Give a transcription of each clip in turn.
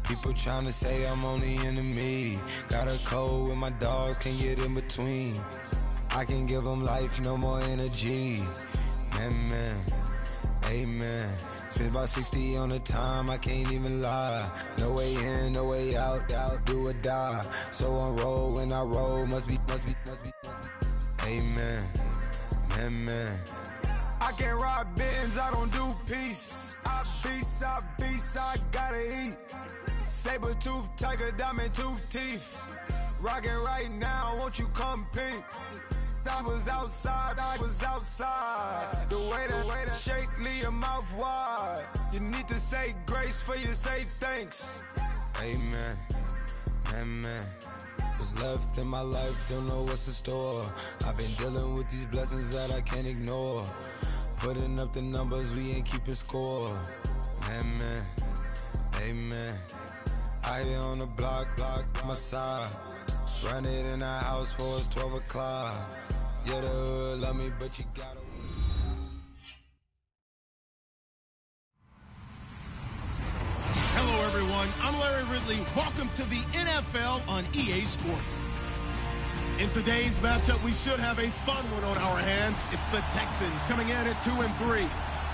People tryna say I'm only enemy. Got a code with my dogs, can't get in between. I can give them life, no more energy. Man, amen. Spent about 60 on the time, I can't even lie. No way in, no way out, do or die. So on roll, when I roll, must be. Amen, man. I can't ride Benz, I don't do peace. I beast, I gotta eat. Saber tooth, tiger, diamond tooth teeth. Rockin' right now, won't you come peep? I was outside. The way that shake, leave your mouth wide. You need to say grace for you say thanks. Amen, amen. What's left in my life, don't know what's in store. I've been dealing with these blessings that I can't ignore. Putting up the numbers, we ain't keeping score. Amen, amen. I here on the block, my side. Run it in our house for it's 12 o'clock. Yeah, the hood love me, but you gotta. Hello, everyone. I'm Larry Ridley. Welcome to the NFL on EA Sports. In today's matchup, we should have a fun one on our hands. It's the Texans coming in at 2-3.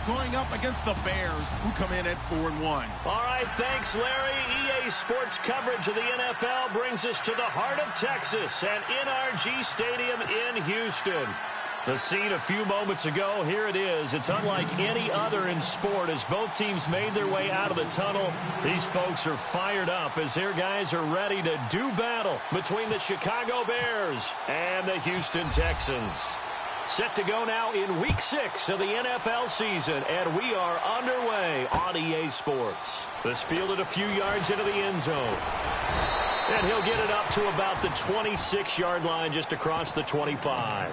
Going up against the Bears, who come in at 4-1. All right, thanks, Larry. EA Sports coverage of the NFL brings us to the heart of Texas at NRG Stadium in Houston. The scene a few moments ago, here it is. It's unlike any other in sport as both teams made their way out of the tunnel. These folks are fired up as their guys are ready to do battle between the Chicago Bears and the Houston Texans. Set to go now in Week 6 of the NFL season, and we are underway on EA Sports. This fielded a few yards into the end zone. And he'll get it up to about the 26-yard line just across the 25.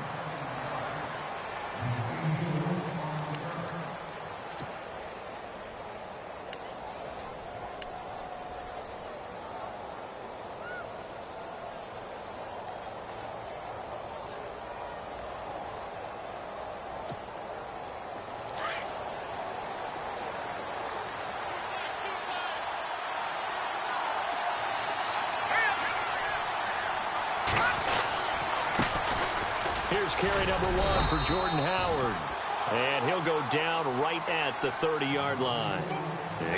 Here's carry number 1 for Jordan Howard. And he'll go down right at the 30-yard line.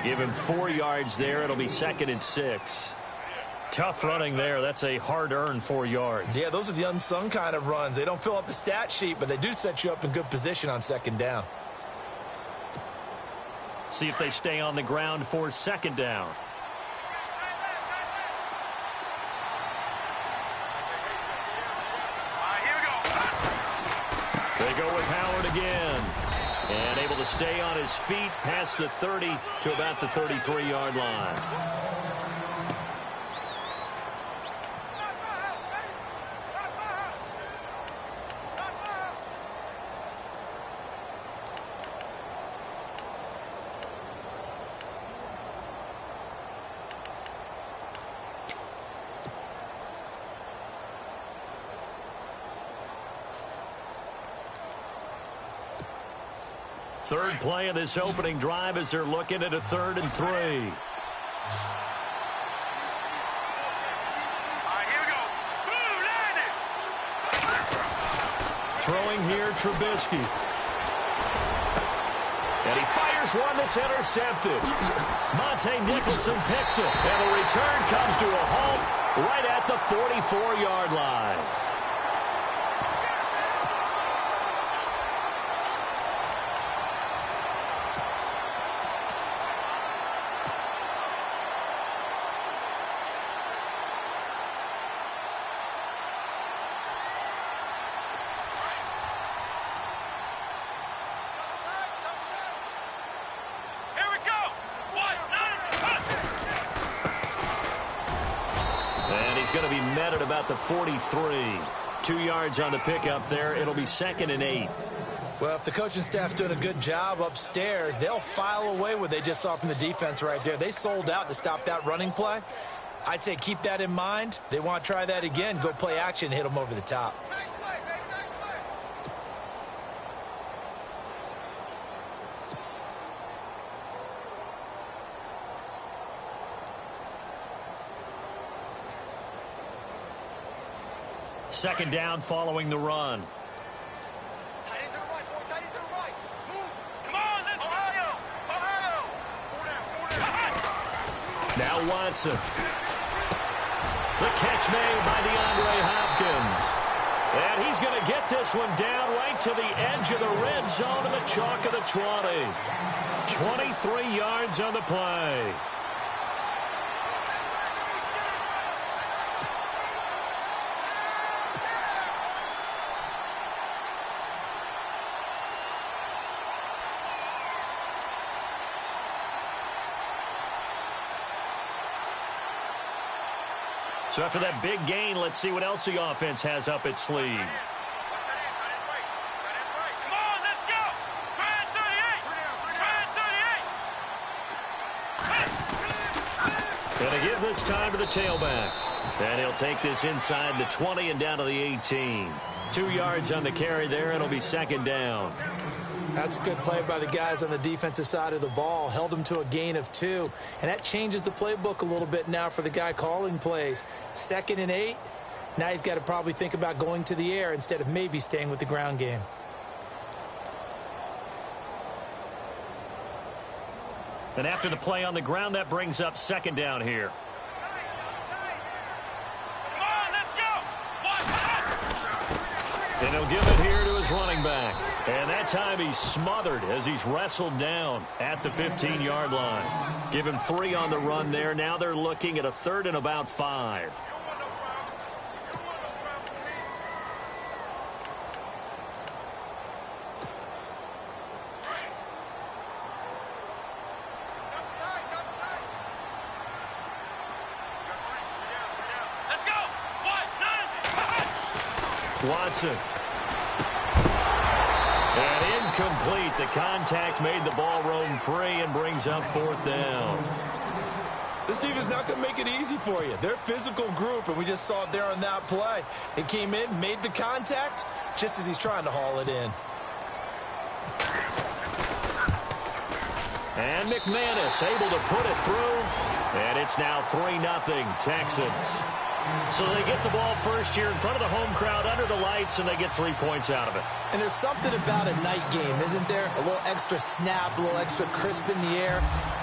Give him 4 yards there. It'll be 2nd and 6. Tough running there. That's a hard-earned 4 yards. Yeah, those are the unsung kind of runs. They don't fill up the stat sheet, but they do set you up in good position on 2nd down. See if they stay on the ground for 2nd down. They go with Howard again. And able to stay on his feet past the 30 to about the 33-yard line. Third play of this opening drive as they're looking at a 3rd and 3. All right, here we go. Boom, landed. Throwing here, Trubisky. And he fires one that's intercepted. Monte Nicholson picks it. And the return comes to a halt right at the 44-yard line. Going to be met at about the 43. 2 yards on the pickup there. It'll be 2nd and 8. Well, if the coaching staff's doing a good job upstairs, they'll file away what they just saw from the defense right there. They sold out to stop that running play. I'd say keep that in mind. They want to try that again. Go play action, hit them over the top. second down following the run. Now Watson. The catch made by DeAndre Hopkins. And he's going to get this one down right to the edge of the red zone of the chalk of the 20. 23 yards on the play. So after that big gain, let's see what else the offense has up its sleeve. Come on, let's go! Brand 38! Going to give this time to the tailback. And he'll take this inside the 20 and down to the 18. 2 yards on the carry there. It'll be second down. That's a good play by the guys on the defensive side of the ball. Held them to a gain of 2. And that changes the playbook a little bit now for the guy calling plays. 2nd and 8. Now he's got to probably think about going to the air instead of maybe staying with the ground game. And after the play on the ground, that brings up second down here. Come on, let's go! And he'll give it here to his running back. And that time he's smothered as he's wrestled down at the 15-yard line. Give him 3 on the run there. Now they're looking at a 3rd and about 5. Let's go! Watson. And incomplete. The contact made the ball roam free and brings up 4th down. This team is not going to make it easy for you. They're a physical group, and we just saw it there on that play. It came in, made the contact, just as he's trying to haul it in. And McManus able to put it through. And it's now 3-0 Texans. So they get the ball first here in front of the home crowd under the lights, and they get 3 points out of it. And there's something about a night game, isn't there? A little extra snap, a little extra crisp in the air.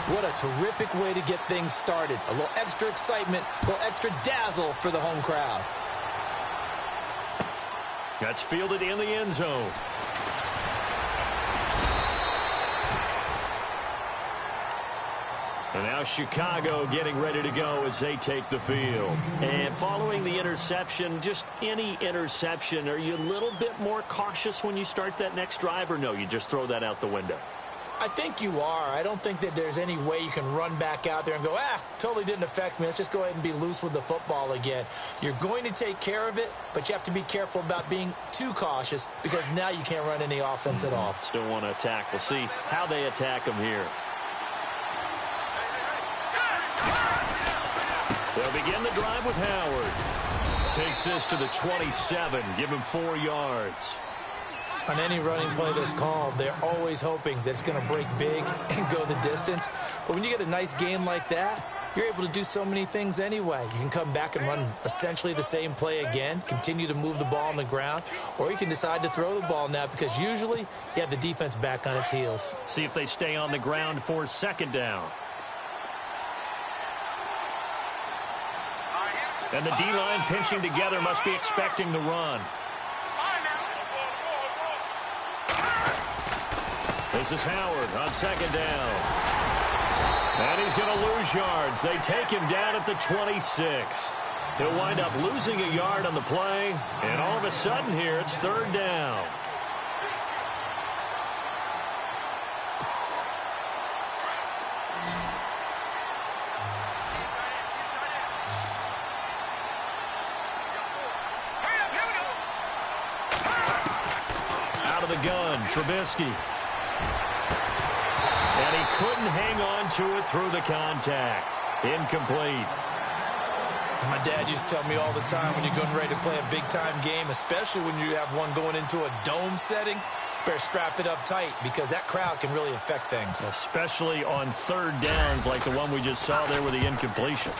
What a terrific way to get things started. A little extra excitement, a little extra dazzle for the home crowd. That's fielded in the end zone. And now Chicago getting ready to go as they take the field. And following the interception, just any interception, are you a little bit more cautious when you start that next drive, or no, you just throw that out the window? I think you are. I don't think that there's any way you can run back out there and go, totally didn't affect me. Let's just go ahead and be loose with the football again. You're going to take care of it, but you have to be careful about being too cautious because now you can't run any offense at all. Still want to attack. We'll see how they attack them here. They'll begin the drive with Howard. Takes this to the 27. Give him 4 yards. On any running play that's called, they're always hoping that it's going to break big and go the distance. But when you get a nice game like that, you're able to do so many things anyway. You can come back and run essentially the same play again, continue to move the ball on the ground, or you can decide to throw the ball now because usually you have the defense back on its heels. See if they stay on the ground for second down. And the D-line pinching together must be expecting the run. This is Howard on second down. And he's going to lose yards. They take him down at the 26. He'll wind up losing a yard on the play. And all of a sudden here, it's 3rd down. Out of the gun, Trubisky. And he couldn't hang on to it through the contact. Incomplete. As my dad used to tell me all the time, when you're getting ready to play a big-time game, especially when you have one going into a dome setting, Better strap it up tight because that crowd can really affect things. Especially on third downs like the one we just saw there with the incompletion.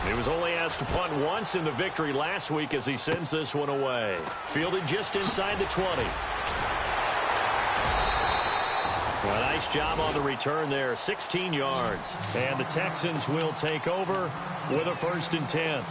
He was only asked to punt once in the victory last week as he sends this one away. Fielded just inside the 20. Well, nice job on the return there, 16 yards. And the Texans will take over with a 1st and 10.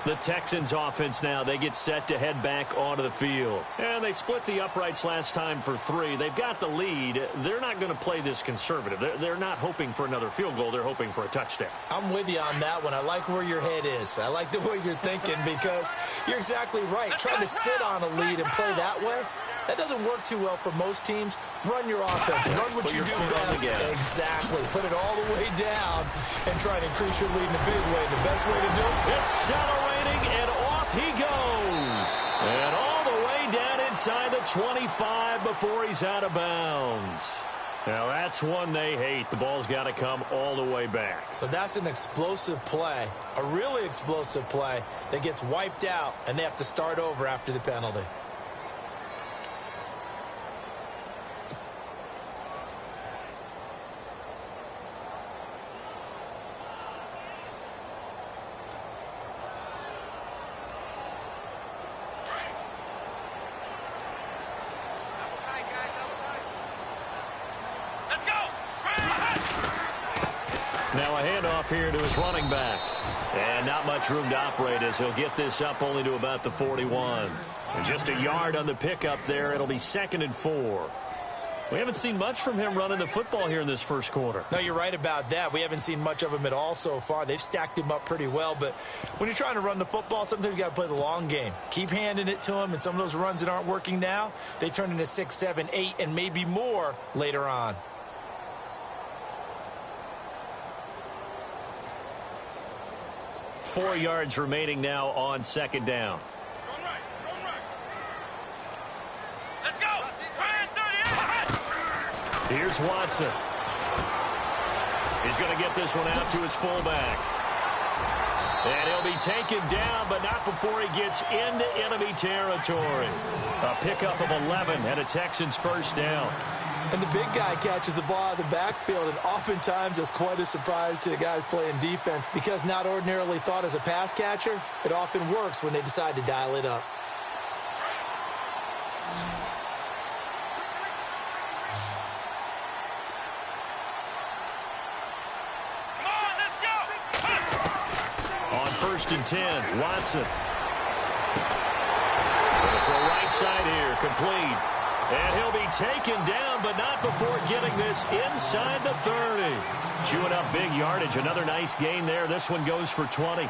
The Texans offense now, they get set to head back onto the field. And they split the uprights last time for 3. They've got the lead. They're not going to play this conservative. They're not hoping for another field goal. They're hoping for a touchdown. I'm with you on that one. I like where your head is. I like the way you're thinking because you're exactly right. Trying to sit on a lead and play that way, that doesn't work too well for most teams. Run your offense. Run what you do best. Exactly. Put it all the way down and try to increase your lead in a big way. The best way to do it? Accelerating, and off he goes. And all the way down inside the 25 before he's out of bounds. Now, that's one they hate. The ball's got to come all the way back. So that's an explosive play, a really explosive play that gets wiped out, and they have to start over after the penalty. Now a handoff here to his running back. And not much room to operate as he'll get this up only to about the 41. And just a yard on the pickup there. It'll be 2nd and 4. We haven't seen much from him running the football here in this first quarter. No, you're right about that. We haven't seen much of him at all so far. They've stacked him up pretty well. But when you're trying to run the football, sometimes you got to play the long game. Keep handing it to him. And some of those runs that aren't working now, they turn into 6, 7, 8, and maybe more later on. Four yards remaining now on 2nd down. Let's go. Here's Watson. He's going to get this one out to his fullback. And he'll be taken down, but not before he gets into enemy territory. A pickup of 11 and a Texans 1st down. And the big guy catches the ball out of the backfield, and oftentimes that's quite a surprise to the guys playing defense because not ordinarily thought as a pass catcher, it often works when they decide to dial it up. On 1st and 10, Watson. For right side here, complete. And he'll be taken down, but not before getting this inside the 30. Chewing up big yardage. Another nice gain there. This one goes for 20.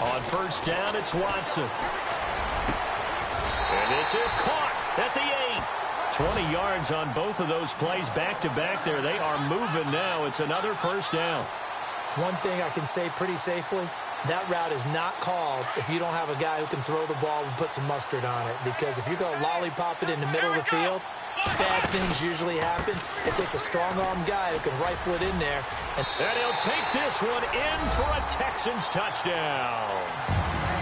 On 1st down, it's Watson. And this is caught at the 8. 20 yards on both of those plays back-to-back there. They are moving now. It's another 1st down. One thing I can say pretty safely, that route is not called if you don't have a guy who can throw the ball and put some mustard on it. Because if you're going to lollipop it in the middle of the field, bad things usually happen. It takes a strong-arm guy who can rifle it in there. And he'll take this one in for a Texans touchdown.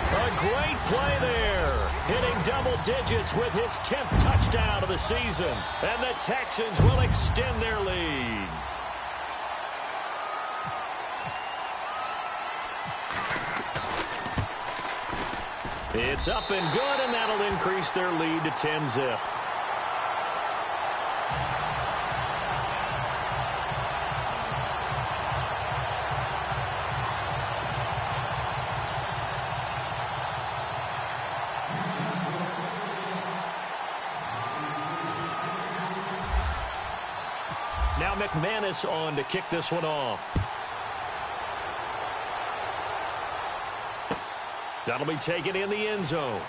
A great play there. Hitting double digits with his 10th touchdown of the season. And the Texans will extend their lead. It's up and good, and that'll increase their lead to 10-zip. Now McManus on to kick this one off. That'll be taken in the end zone.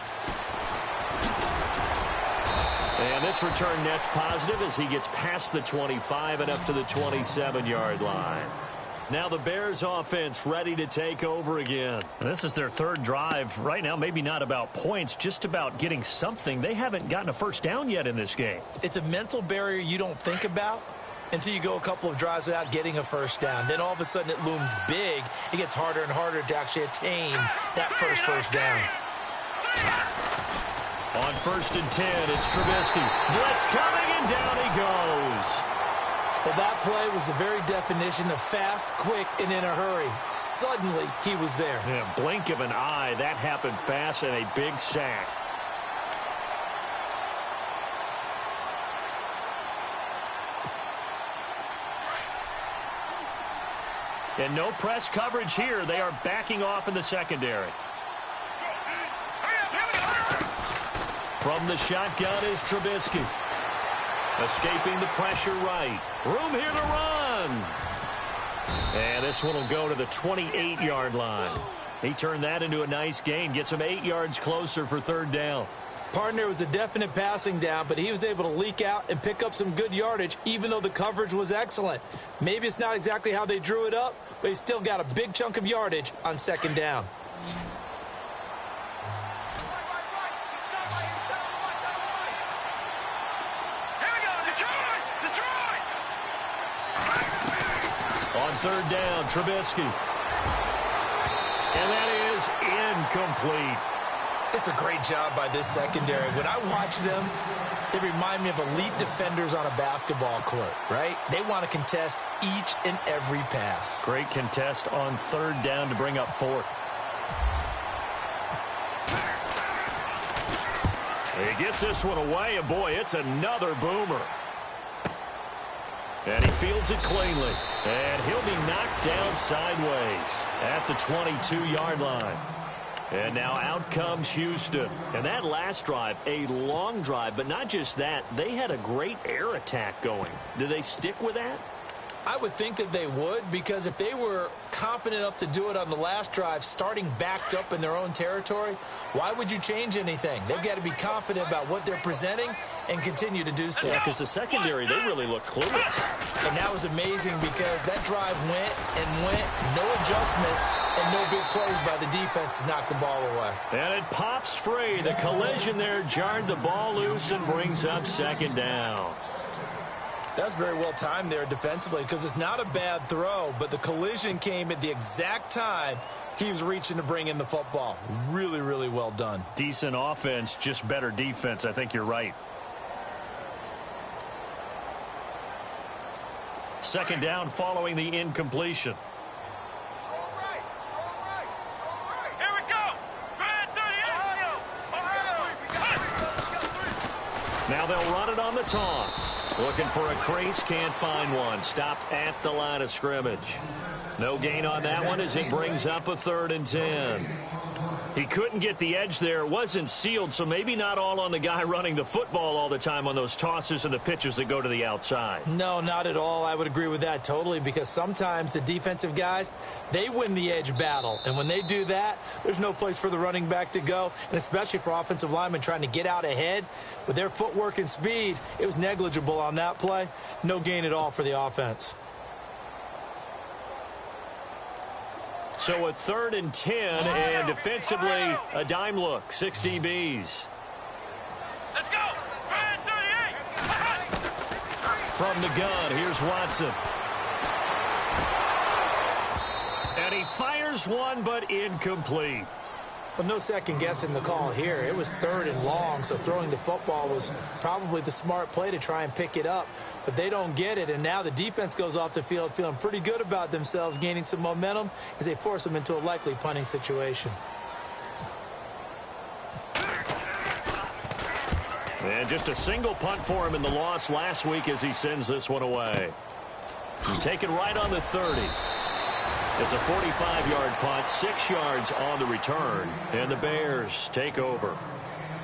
And this return net's positive as he gets past the 25 and up to the 27-yard line. Now the Bears offense ready to take over again. This is their third drive. Right now, maybe not about points, just about getting something. They haven't gotten a first down yet in this game. It's a mental barrier you don't think about until you go a couple of drives without getting a first down. Then all of a sudden it looms big. It gets harder and harder to actually attain that first down. On 1st and 10, it's Trubisky. Blitz coming, and down he goes. Well, that play was the very definition of fast, quick, and in a hurry. Suddenly, he was there. Yeah, blink of an eye. That happened fast and a big sack. And no press coverage here. They are backing off in the secondary. From the shotgun is Trubisky. Escaping the pressure right. Room here to run. And this one will go to the 28-yard line. He turned that into a nice gain. Gets him 8 yards closer for 3rd down. Partner was a definite passing down, but he was able to leak out and pick up some good yardage, even though the coverage was excellent. Maybe it's not exactly how they drew it up, but he still got a big chunk of yardage on 2nd down. On 3rd down, Trubisky. And that is incomplete. It's a great job by this secondary. When I watch them, they remind me of elite defenders on a basketball court, right? They want to contest each and every pass. Great contest on 3rd down to bring up 4th. He gets this one away, and boy, it's another boomer. And he fields it cleanly. And he'll be knocked down sideways at the 22-yard line. And now out comes Houston. And that last drive, a long drive, but not just that. They had a great air attack going. Do they stick with that? I would think that they would, because if they were confident enough to do it on the last drive, starting backed up in their own territory, why would you change anything? They've got to be confident about what they're presenting and continue to do so. Yeah, because the secondary, they really look clueless. And that was amazing because that drive went and went, no adjustments, and no big plays by the defense to knock the ball away. And it pops free. The collision there jarred the ball loose and brings up 2nd down. That's very well timed there defensively, because it's not a bad throw, but the collision came at the exact time he was reaching to bring in the football. Really, really well done. Decent offense, just better defense. I think you're right. 2nd down following the incompletion. Here we go. Now they'll run it on the toss. Looking for a crease, can't find one. Stopped at the line of scrimmage. No gain on that one as it brings up a 3rd and 10. He couldn't get the edge there. It wasn't sealed, so maybe not all on the guy running the football all the time on those tosses and the pitches that go to the outside. No, not at all. I would agree with that totally, because sometimes the defensive guys, they win the edge battle. And when they do that, there's no place for the running back to go, and especially for offensive linemen trying to get out ahead. With their footwork and speed, it was negligible on that play. No gain at all for the offense. So a 3rd and 10, and defensively, a dime look, 6 DBs. Let's go. 38. From the gun, here's Watson. And he fires one, but incomplete. Well, no second guessing the call here. It was 3rd and long, so throwing the football was probably the smart play to try and pick it up. But they don't get it, and now the defense goes off the field feeling pretty good about themselves, gaining some momentum as they force them into a likely punting situation. And just a single punt for him in the loss last week as he sends this one away. Take it right on the 30. It's a 45-yard punt, 6 yards on the return, and the Bears take over.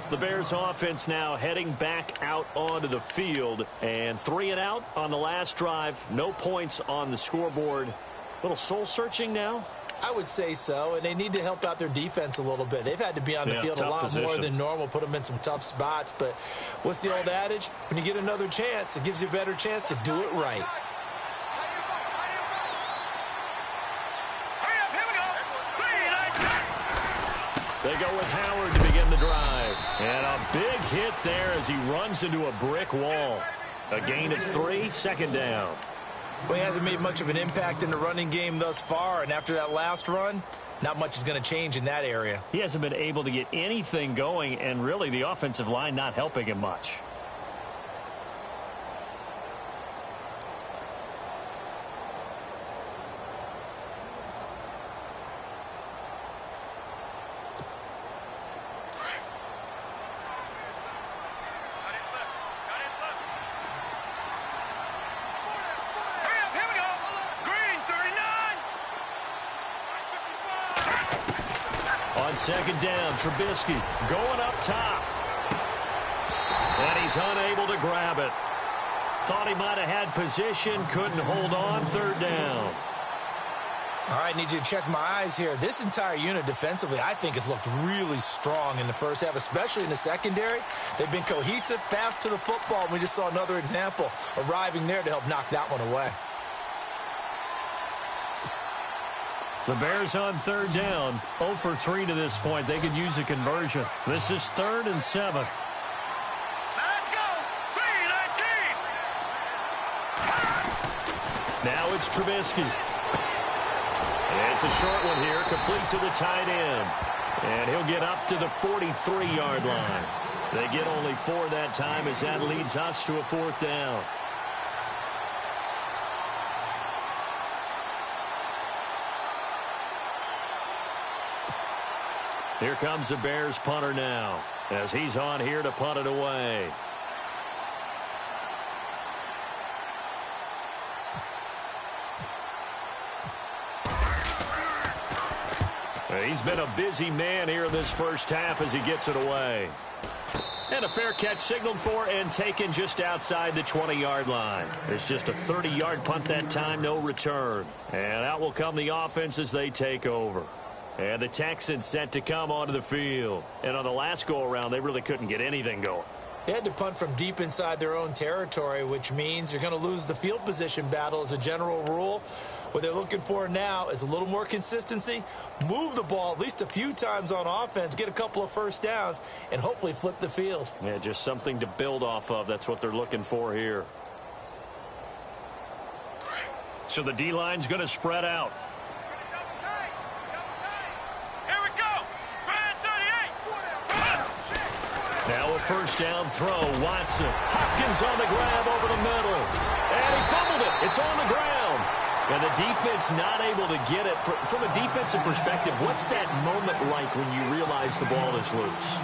The Bears offense now heading back out onto the field, and 3 and out on the last drive. No points on the scoreboard. A little soul-searching now? I would say so, and they need to help out their defense a little bit. They've had to be on the field a lot more than normal, put them in some tough spots. But what's the old adage? When you get another chance, it gives you a better chance to do it right. They go with Howard to begin the drive. And a big hit there as he runs into a brick wall. A gain of 3, second down. Well, he hasn't made much of an impact in the running game thus far, and after that last run, not much is going to change in that area. He hasn't been able to get anything going, and really the offensive line not helping him much. Second down, Trubisky going up top. And he's unable to grab it. Thought he might have had position, couldn't hold on, third down. All right, need you to check my eyes here. This entire unit defensively, I think, has looked really strong in the first half, especially in the secondary. They've been cohesive, fast to the football, and we just saw another example arriving there to help knock that one away. The Bears on third down, 0 for 3 to this point. They could use a conversion. This is 3rd and 7. Let's go. 3-19. Now it's Trubisky. It's a short one here, complete to the tight end. And he'll get up to the 43-yard line. They get only 4 that time as that leads us to a 4th down. Here comes the Bears punter now as he's on here to punt it away. He's been a busy man here in this first half as he gets it away. And a fair catch signaled for and taken just outside the 20-yard line. It's just a 30-yard punt that time, no return. And out will come the offense as they take over. And the Texans set to come onto the field. And on the last go-around, they really couldn't get anything going. They had to punt from deep inside their own territory, which means you're going to lose the field position battle as a general rule. What they're looking for now is a little more consistency, move the ball at least a few times on offense, get a couple of first downs, and hopefully flip the field. Yeah, just something to build off of. That's what they're looking for here. So the D-line's going to spread out. Now a first down throw. Watson. Hopkins on the grab over the middle. And he fumbled it. It's on the ground. And the defense not able to get it. From a defensive perspective, what's that moment like when you realize the ball is loose?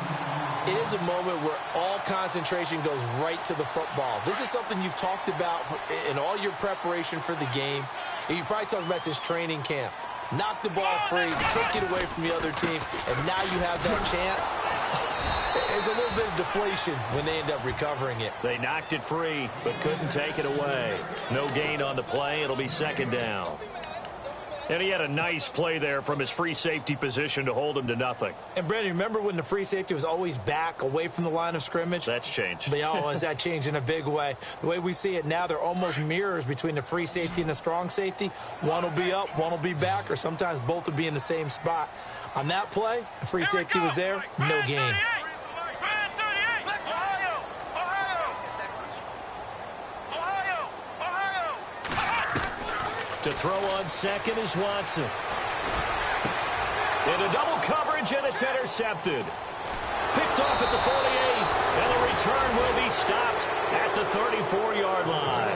It is a moment where all concentration goes right to the football. This is something you've talked about in all your preparation for the game. And you probably talked about since training camp. Knock the ball free, take it away from the other team, and now you have that chance. There's a little bit of deflation when they end up recovering it. They knocked it free, but couldn't take it away. No gain on the play. It'll be second down. And he had a nice play there from his free safety position to hold him to nothing. And, Brandon, remember when the free safety was always back away from the line of scrimmage? That's changed. Has that changed in a big way? The way we see it now, they're almost mirrors between the free safety and the strong safety. One will be up, one will be back, or sometimes both will be in the same spot. On that play, the free safety was there, no gain. To throw on second is Watson. Into double coverage, and it's intercepted. Picked off at the 48, and the return will be stopped at the 34-yard line.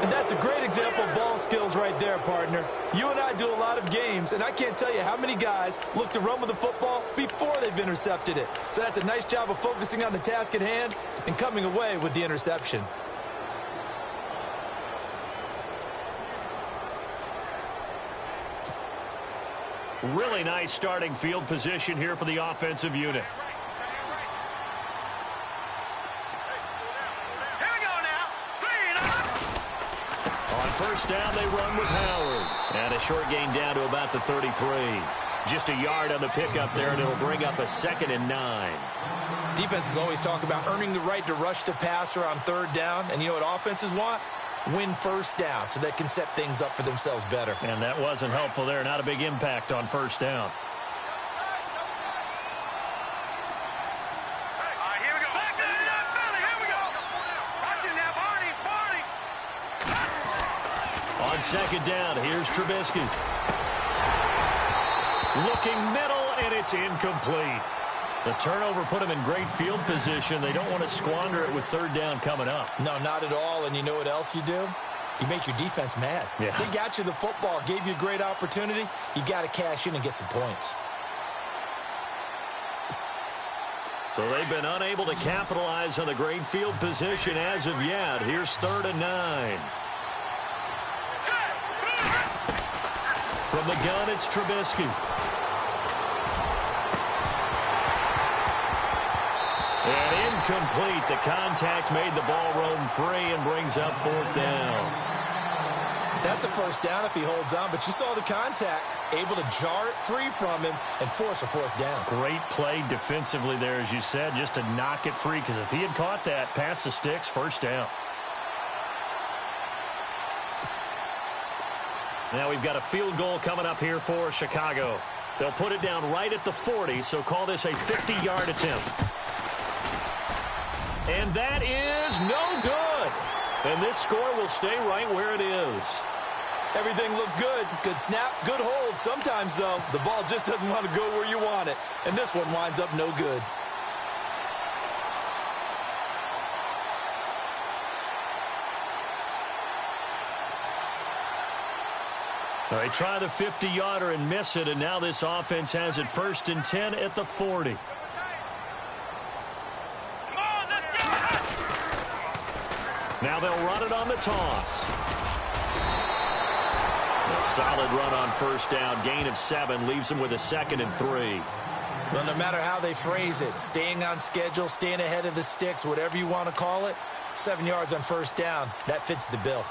And that's a great example of ball skills right there, partner. You and I do a lot of games, and I can't tell you how many guys look to run with the football before they've intercepted it. So that's a nice job of focusing on the task at hand and coming away with the interception. Really nice starting field position here for the offensive unit. Here we go now. On first down, they run with Howard. And a short gain down to about the 33. Just a yard on the pickup there, and it'll bring up a 2nd and 9. Defenses always talk about earning the right to rush the passer on third down. And you know what offenses want? win first down so they can set things up for themselves better. And that wasn't helpful there. Not a big impact on first down. On second down, here's Trubisky. Looking middle, and it's incomplete. The turnover put them in great field position. They don't want to squander it with third down coming up. No, not at all. And you know what else you do? You make your defense mad. Yeah. They got you the football, gave you a great opportunity. You got to cash in and get some points. So they've been unable to capitalize on the great field position as of yet. Here's 3rd and 9. From the gun, it's Trubisky. And incomplete. The contact made the ball roam free and brings up 4th down. That's a first down if he holds on, but you saw the contact, able to jar it free from him and force a 4th down. Great play defensively there, as you said, just to knock it free, because if he had caught that, past the sticks, first down. Now we've got a field goal coming up here for Chicago. They'll put it down right at the 40, so call this a 50-yard attempt. And that is no good. And this score will stay right where it is. Everything looked good. Good snap, good hold. Sometimes, though, the ball just doesn't want to go where you want it. And this one winds up no good. They try the 50-yarder and miss it, and now this offense has it 1st and 10 at the 40. Now they'll run it on the toss. A solid run on first down. Gain of 7 leaves them with a 2nd and 3. Well, no matter how they phrase it, staying on schedule, staying ahead of the sticks, whatever you want to call it, 7 yards on first down, that fits the bill.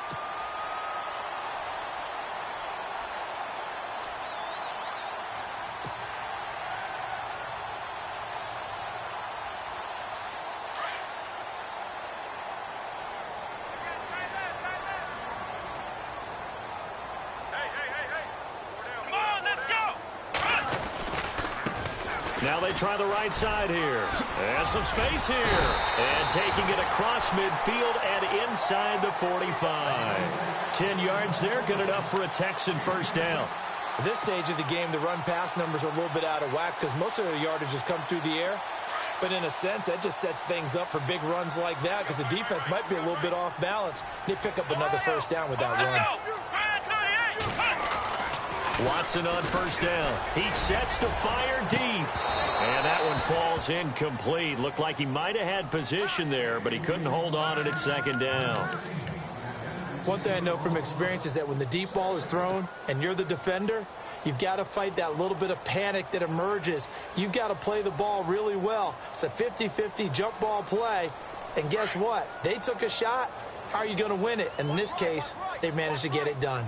Now they try the right side here. And some space here. And taking it across midfield and inside the 45. 10 yards there, good enough for a Texan first down. At this stage of the game, the run-pass numbers are a little bit out of whack because most of their yardage has come through the air. But in a sense, that just sets things up for big runs like that because the defense might be a little bit off balance. They pick up another first down with that run. Watson on first down. He sets to fire deep. And that one falls incomplete. Looked like he might have had position there, but he couldn't hold on at 2nd down. One thing I know from experience is that when the deep ball is thrown and you're the defender, you've got to fight that little bit of panic that emerges. You've got to play the ball really well. It's a 50-50 jump ball play. And guess what? They took a shot. How are you going to win it? And in this case, they managed to get it done.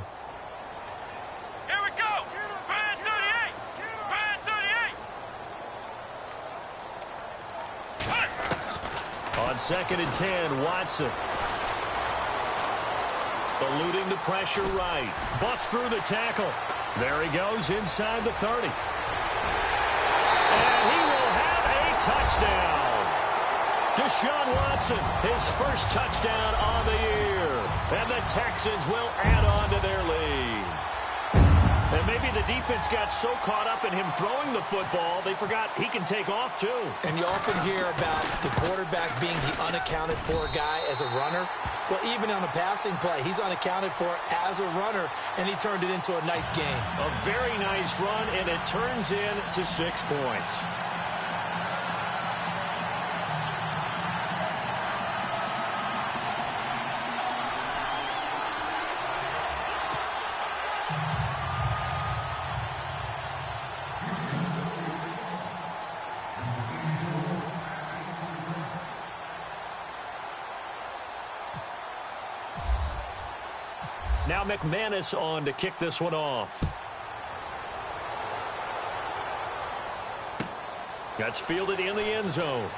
On 2nd and 10, Watson. Eluding the pressure right. Busts through the tackle. There he goes inside the 30. And he will have a touchdown. Deshaun Watson, his first touchdown on the year. And the Texans will add on to their lead. And maybe the defense got so caught up in him throwing the football, they forgot he can take off too. And you often hear about the quarterback being the unaccounted for guy as a runner. Well, even on a passing play, he's unaccounted for as a runner, and he turned it into a nice game. A very nice run, and it turns into 6 points. Now McManus on to kick this one off. That's fielded in the end zone.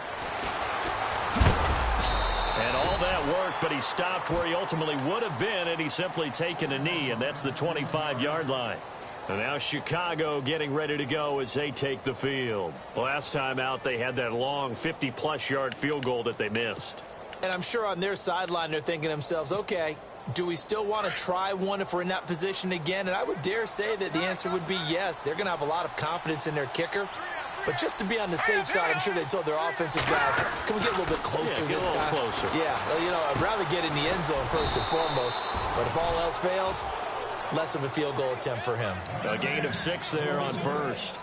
And all that work but he stopped where he ultimately would have been had he simply taken a knee, and that's the 25-yard line. And now Chicago getting ready to go as they take the field. Last time out, they had that long 50-plus yard field goal that they missed. And I'm sure on their sideline they're thinking to themselves, okay, do we still want to try one if we're in that position again? And I would dare say that the answer would be yes. They're going to have a lot of confidence in their kicker. But just to be on the safe side, I'm sure they told their offensive guys, can we get a little bit closer this time? Closer. Yeah, well, you know, I'd rather get in the end zone first and foremost. But if all else fails, less of a field goal attempt for him. A gain of 6 there on first.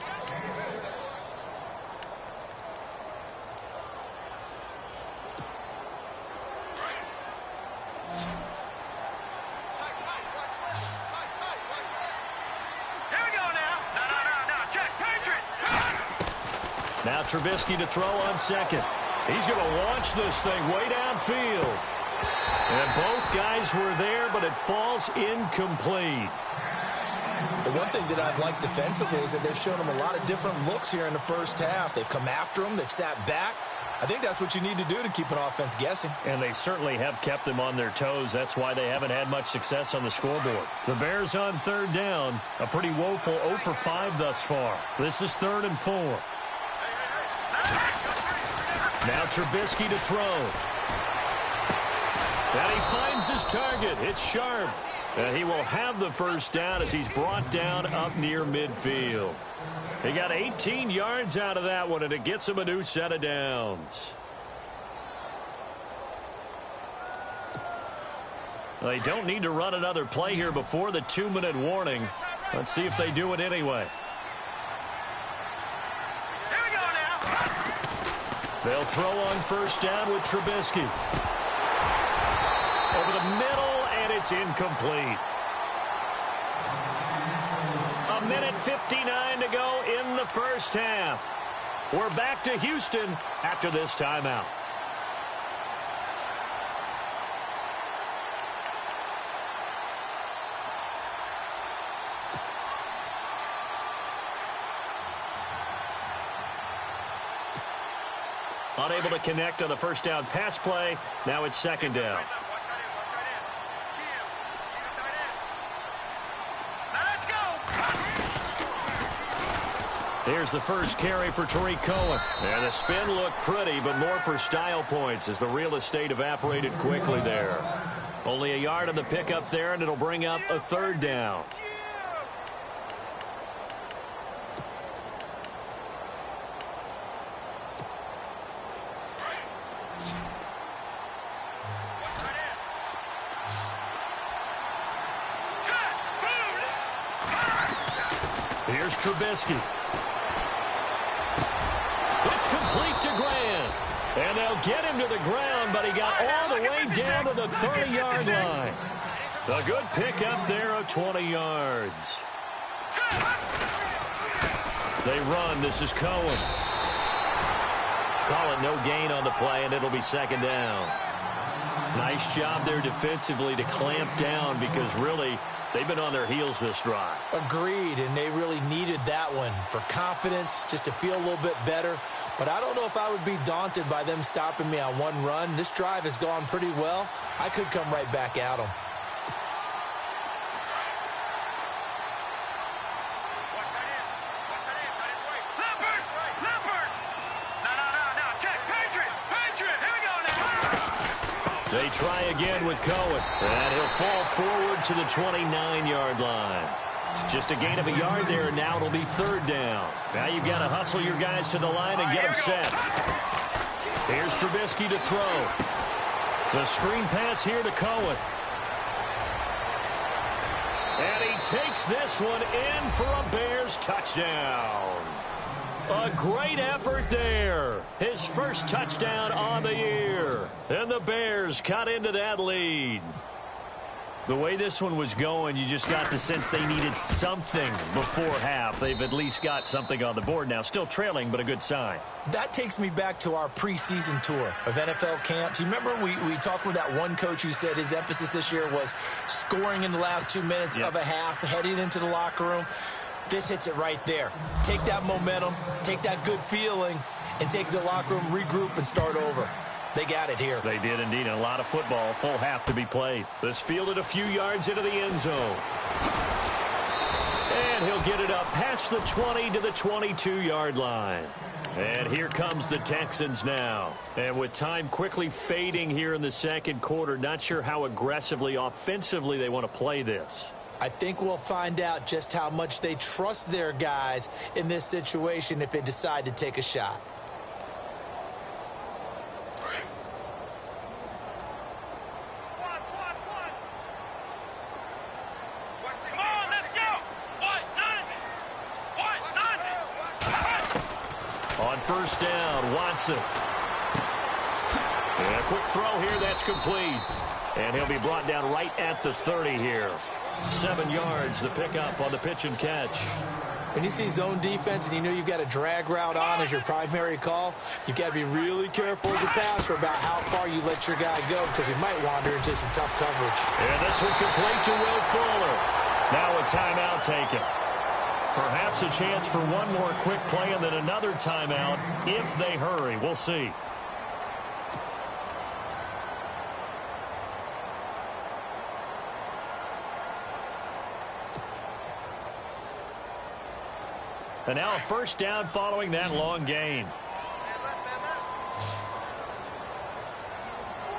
Now Trubisky to throw on second. He's going to launch this thing way downfield. And both guys were there, but it falls incomplete. The one thing that I've liked defensively is that they've shown him a lot of different looks here in the first half. They've come after him. They've sat back. I think that's what you need to do to keep an offense guessing. And they certainly have kept them on their toes. That's why they haven't had much success on the scoreboard. The Bears on third down. A pretty woeful 0 for 5 thus far. This is 3rd and 4. Now Trubisky to throw. And he finds his target. It's sharp. And he will have the first down as he's brought down up near midfield. He got 18 yards out of that one, and it gets him a new set of downs. They don't need to run another play here before the 2-minute warning. Let's see if they do it anyway. They'll throw on first down with Trubisky. Over the middle, and it's incomplete. 1:59 to go in the first half. We're back to Houston after this timeout. Unable to connect on the first down pass play. Now it's second down. Let's go. Here's the first carry for Tariq Cohen. And the spin looked pretty, but more for style points as the real estate evaporated quickly there. Only a yard on the pickup there, and it'll bring up a third down. Here's Trubisky. It's complete to Grant. And they'll get him to the ground, but he got all the way down to the 30-yard line. A good pickup there of 20 yards. They run. This is Cohen. Call it no gain on the play, and it'll be second down. Nice job there defensively to clamp down because really they've been on their heels this drive. Agreed, and they really needed that one for confidence, just to feel a little bit better. But I don't know if I would be daunted by them stopping me on one run. This drive has gone pretty well. I could come right back at them. They try again with Cohen. And he'll fall forward to the 29-yard line. Just a gain of a yard there, and now it'll be third down. Now you've got to hustle your guys to the line and get them set. Here's Trubisky to throw. The screen pass here to Cohen. And he takes this one in for a Bears touchdown. A great effort there. His first touchdown on the year. And the Bears cut into that lead. The way this one was going, you just got the sense they needed something before half. They've at least got something on the board now. Still trailing, but a good sign. That takes me back to our preseason tour of NFL camps. You remember we talked with that one coach who said his emphasis this year was scoring in the last 2 minutes of a half, heading into the locker room. This hits it right there. Take that momentum, take that good feeling, and take the locker room, regroup, and start over. They got it here. They did indeed. A lot of football. Full half to be played. This fielded a few yards into the end zone. And he'll get it up past the 20 to the 22-yard line. And here comes the Texans now. And with time quickly fading here in the second quarter, not sure how aggressively, offensively they want to play this. I think we'll find out just how much they trust their guys in this situation if they decide to take a shot. On first down, Watson. And a quick throw here, that's complete. And he'll be brought down right at the 30 here. 7 yards, the pickup on the pitch and catch. When you see zone defense and you know you've got a drag route on as your primary call, you've got to be really careful as a passer about how far you let your guy go because he might wander into some tough coverage. And this one complete to Will Fuller. Now a timeout taken. Perhaps a chance for one more quick play and then another timeout if they hurry. We'll see. And now a first down following that long gain.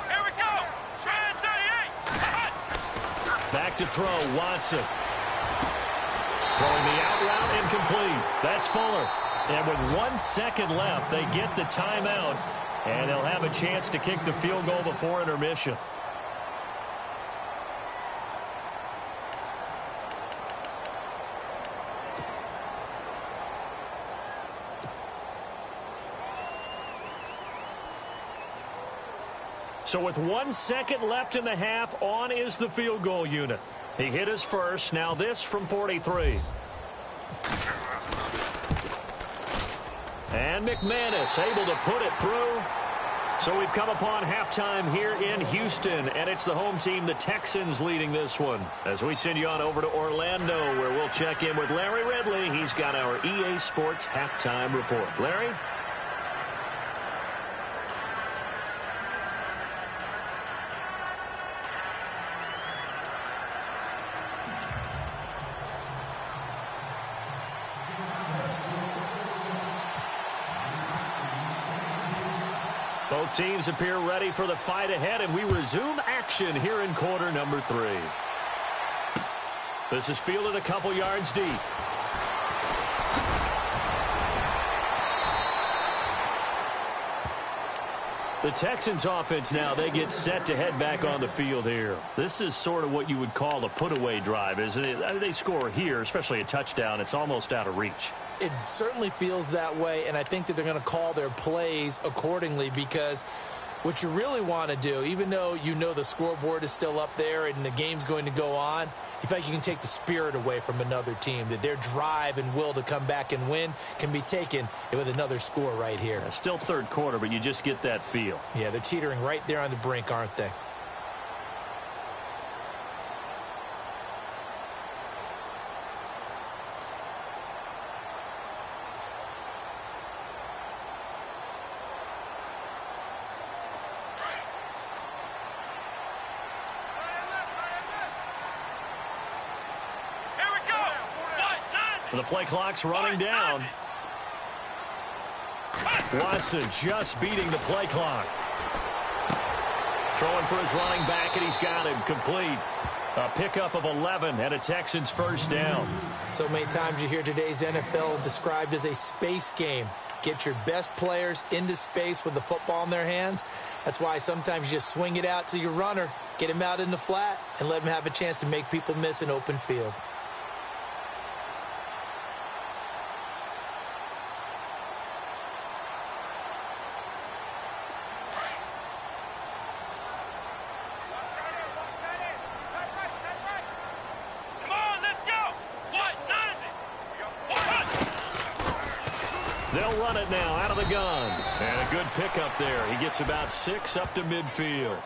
Here we go. Trans 38. Back to throw, Watson. Throwing the out route incomplete. That's Fuller. And with 1 second left, they get the timeout. And they'll have a chance to kick the field goal before intermission. So with 1 second left in the half, on is the field goal unit. He hit his first. Now this from 43. And McManus able to put it through. So we've come upon halftime here in Houston, and it's the home team, the Texans, leading this one. As we send you on over to Orlando, where we'll check in with Larry Ridley. He's got our EA Sports halftime report. Larry? Both teams appear ready for the fight ahead, and we resume action here in quarter number 3. This is fielded a couple yards deep. The Texans offense now, they get set to head back on the field here. This is sort of what you would call a put-away drive, isn't it? They score here, especially a touchdown. It's almost out of reach. It certainly feels that way, and I think that they're going to call their plays accordingly because what you really want to do, even though you know the scoreboard is still up there and the game's going to go on, you feel like you can take the spirit away from another team, that their drive and will to come back and win can be taken with another score right here. Yeah, still third quarter, but you just get that feel. Yeah, they're teetering right there on the brink, aren't they? The play clock's running down. Watson just beating the play clock. Throwing for his running back, and he's got him complete. A pickup of 11 and a Texans first down. So many times you hear today's NFL described as a space game. Get your best players into space with the football in their hands. That's why sometimes you just swing it out to your runner, get him out in the flat, and let him have a chance to make people miss an open field. They'll run it now out of the gun. And a good pickup there. He gets about 6 up to midfield.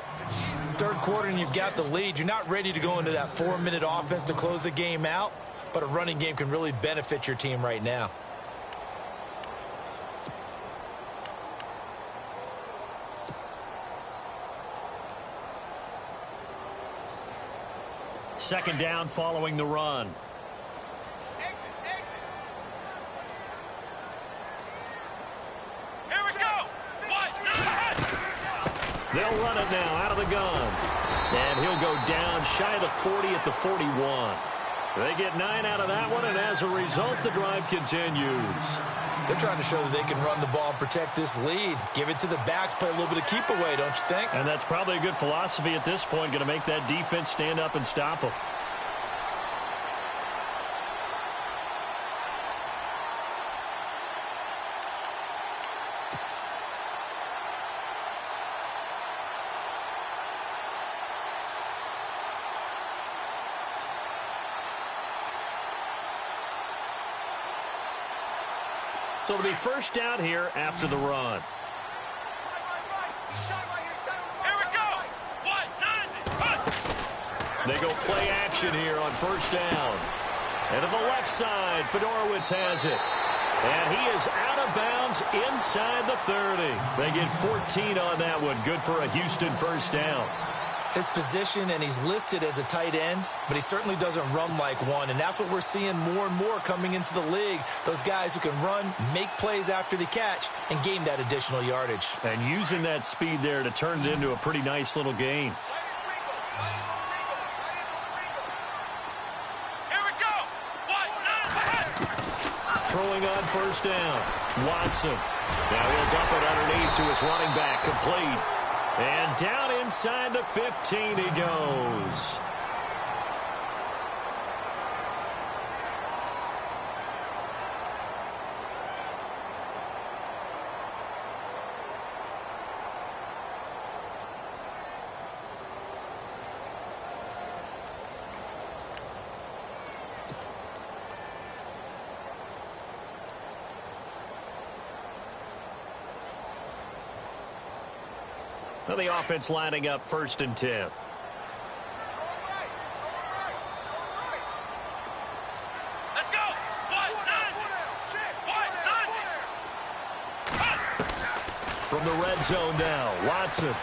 Third quarter and you've got the lead. You're not ready to go into that 4-minute offense to close the game out, but a running game can really benefit your team right now. Second down following the run. Here we go. They'll run it now out of the gun. And he'll go down shy of the 40 at the 41. They get 9 out of that one, and as a result, the drive continues. They're trying to show that they can run the ball and protect this lead. Give it to the backs, play a little bit of keep away, don't you think? And that's probably a good philosophy at this point, going to make that defense stand up and stop them. So it'll be first down here after the run. Here we go. They go play action here on first down. And to the left side, Fedorowicz has it. And he is out of bounds inside the 30. They get 14 on that one. Good for a Houston first down. His position, and he's listed as a tight end, but he certainly doesn't run like one, and that's what we're seeing more and more coming into the league. Those guys who can run, make plays after the catch, and gain that additional yardage. And using that speed there to turn it into a pretty nice little gain. Here we go. Throwing on first down. Watson. Now he'll dump it underneath to his running back. Complete. And down inside the 15 he goes. So the offense lining up first and 10. Let's go. From the red zone now, Watson.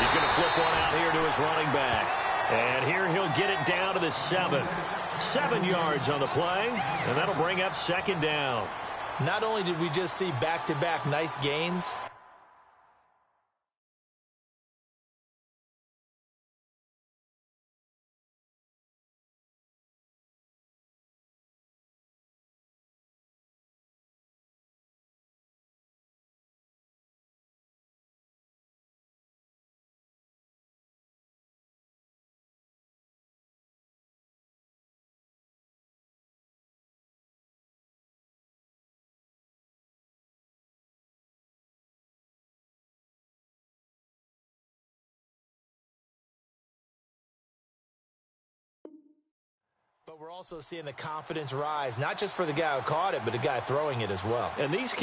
He's going to flip one out here to his running back. And here he'll get it down to the 7. 7 yards on the play, and that'll bring up second down. Not only did we just see back-to-back nice gains, but we're also seeing the confidence rise, not just for the guy who caught it, but the guy throwing it as well. And these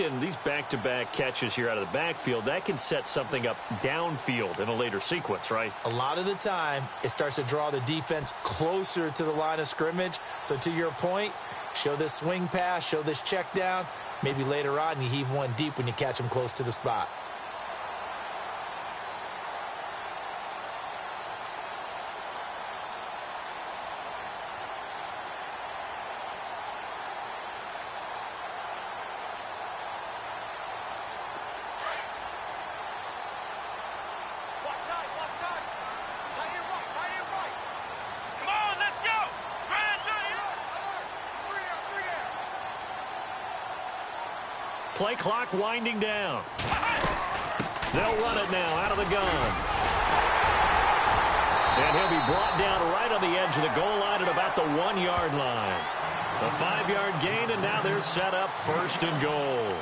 back-to-back catches here out of the backfield, that can set something up downfield in a later sequence, right? A lot of the time, it starts to draw the defense closer to the line of scrimmage. So to your point, show this swing pass, show this check down. Maybe later on you heave one deep when you catch them close to the spot. Play clock winding down. They'll run it now out of the gun. And he'll be brought down right on the edge of the goal line at about the 1-yard line. A 5-yard gain, and now they're set up first and goal.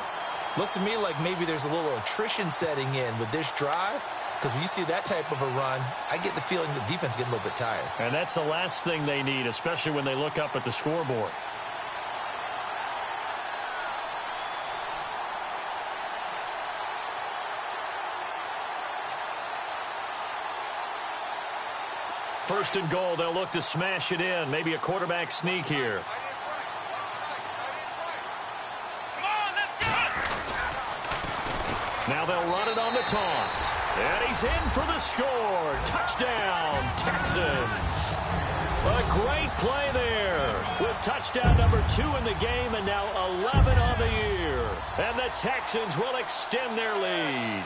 Looks to me like maybe there's a little attrition setting in with this drive, because when you see that type of a run, I get the feeling the defense getting a little bit tired. And that's the last thing they need, especially when they look up at the scoreboard. First and goal, they'll look to smash it in. Maybe a quarterback sneak here. Now they'll run it on the toss. And he's in for the score. Touchdown, Texans. A great play there with touchdown number 2 in the game and now 11 on the year. And the Texans will extend their lead.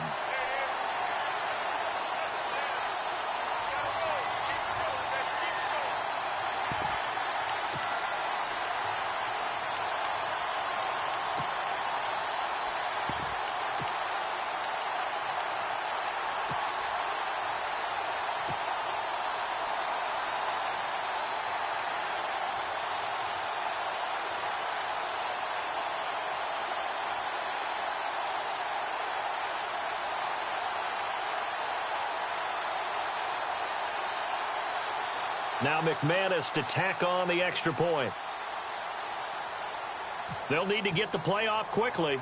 Now McManus to tack on the extra point. They'll need to get the play off quickly.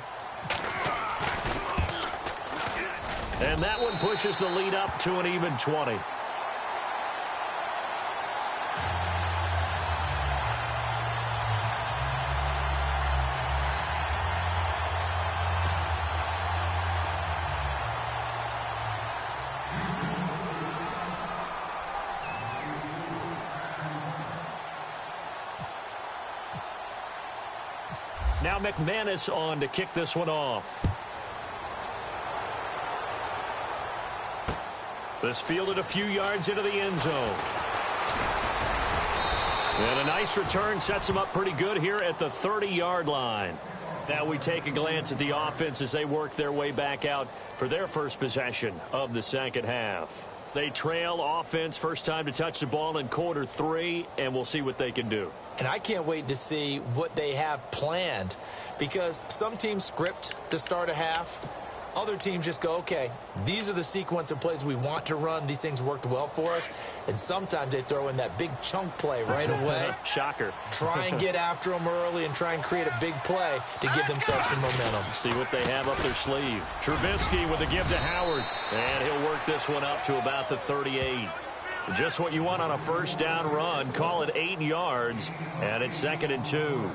And that one pushes the lead up to an even 20. Now McManus on to kick this one off. This fielded a few yards into the end zone. And a nice return sets them up pretty good here at the 30-yard line. Now we take a glance at the offense as they work their way back out for their first possession of the second half. They trail offense first time to touch the ball in quarter 3, and we'll see what they can do. And I can't wait to see what they have planned, because some teams script to start a half. Other teams just go, okay, these are the sequence of plays we want to run. These things worked well for us. And sometimes they throw in that big chunk play right away. Shocker. Try and get after them early and try and create a big play to give themselves some momentum. See what they have up their sleeve. Trubisky with a give to Howard. And he'll work this one up to about the 38. Just what you want on a first down run. Call it 8 yards. And it's 2nd and 2.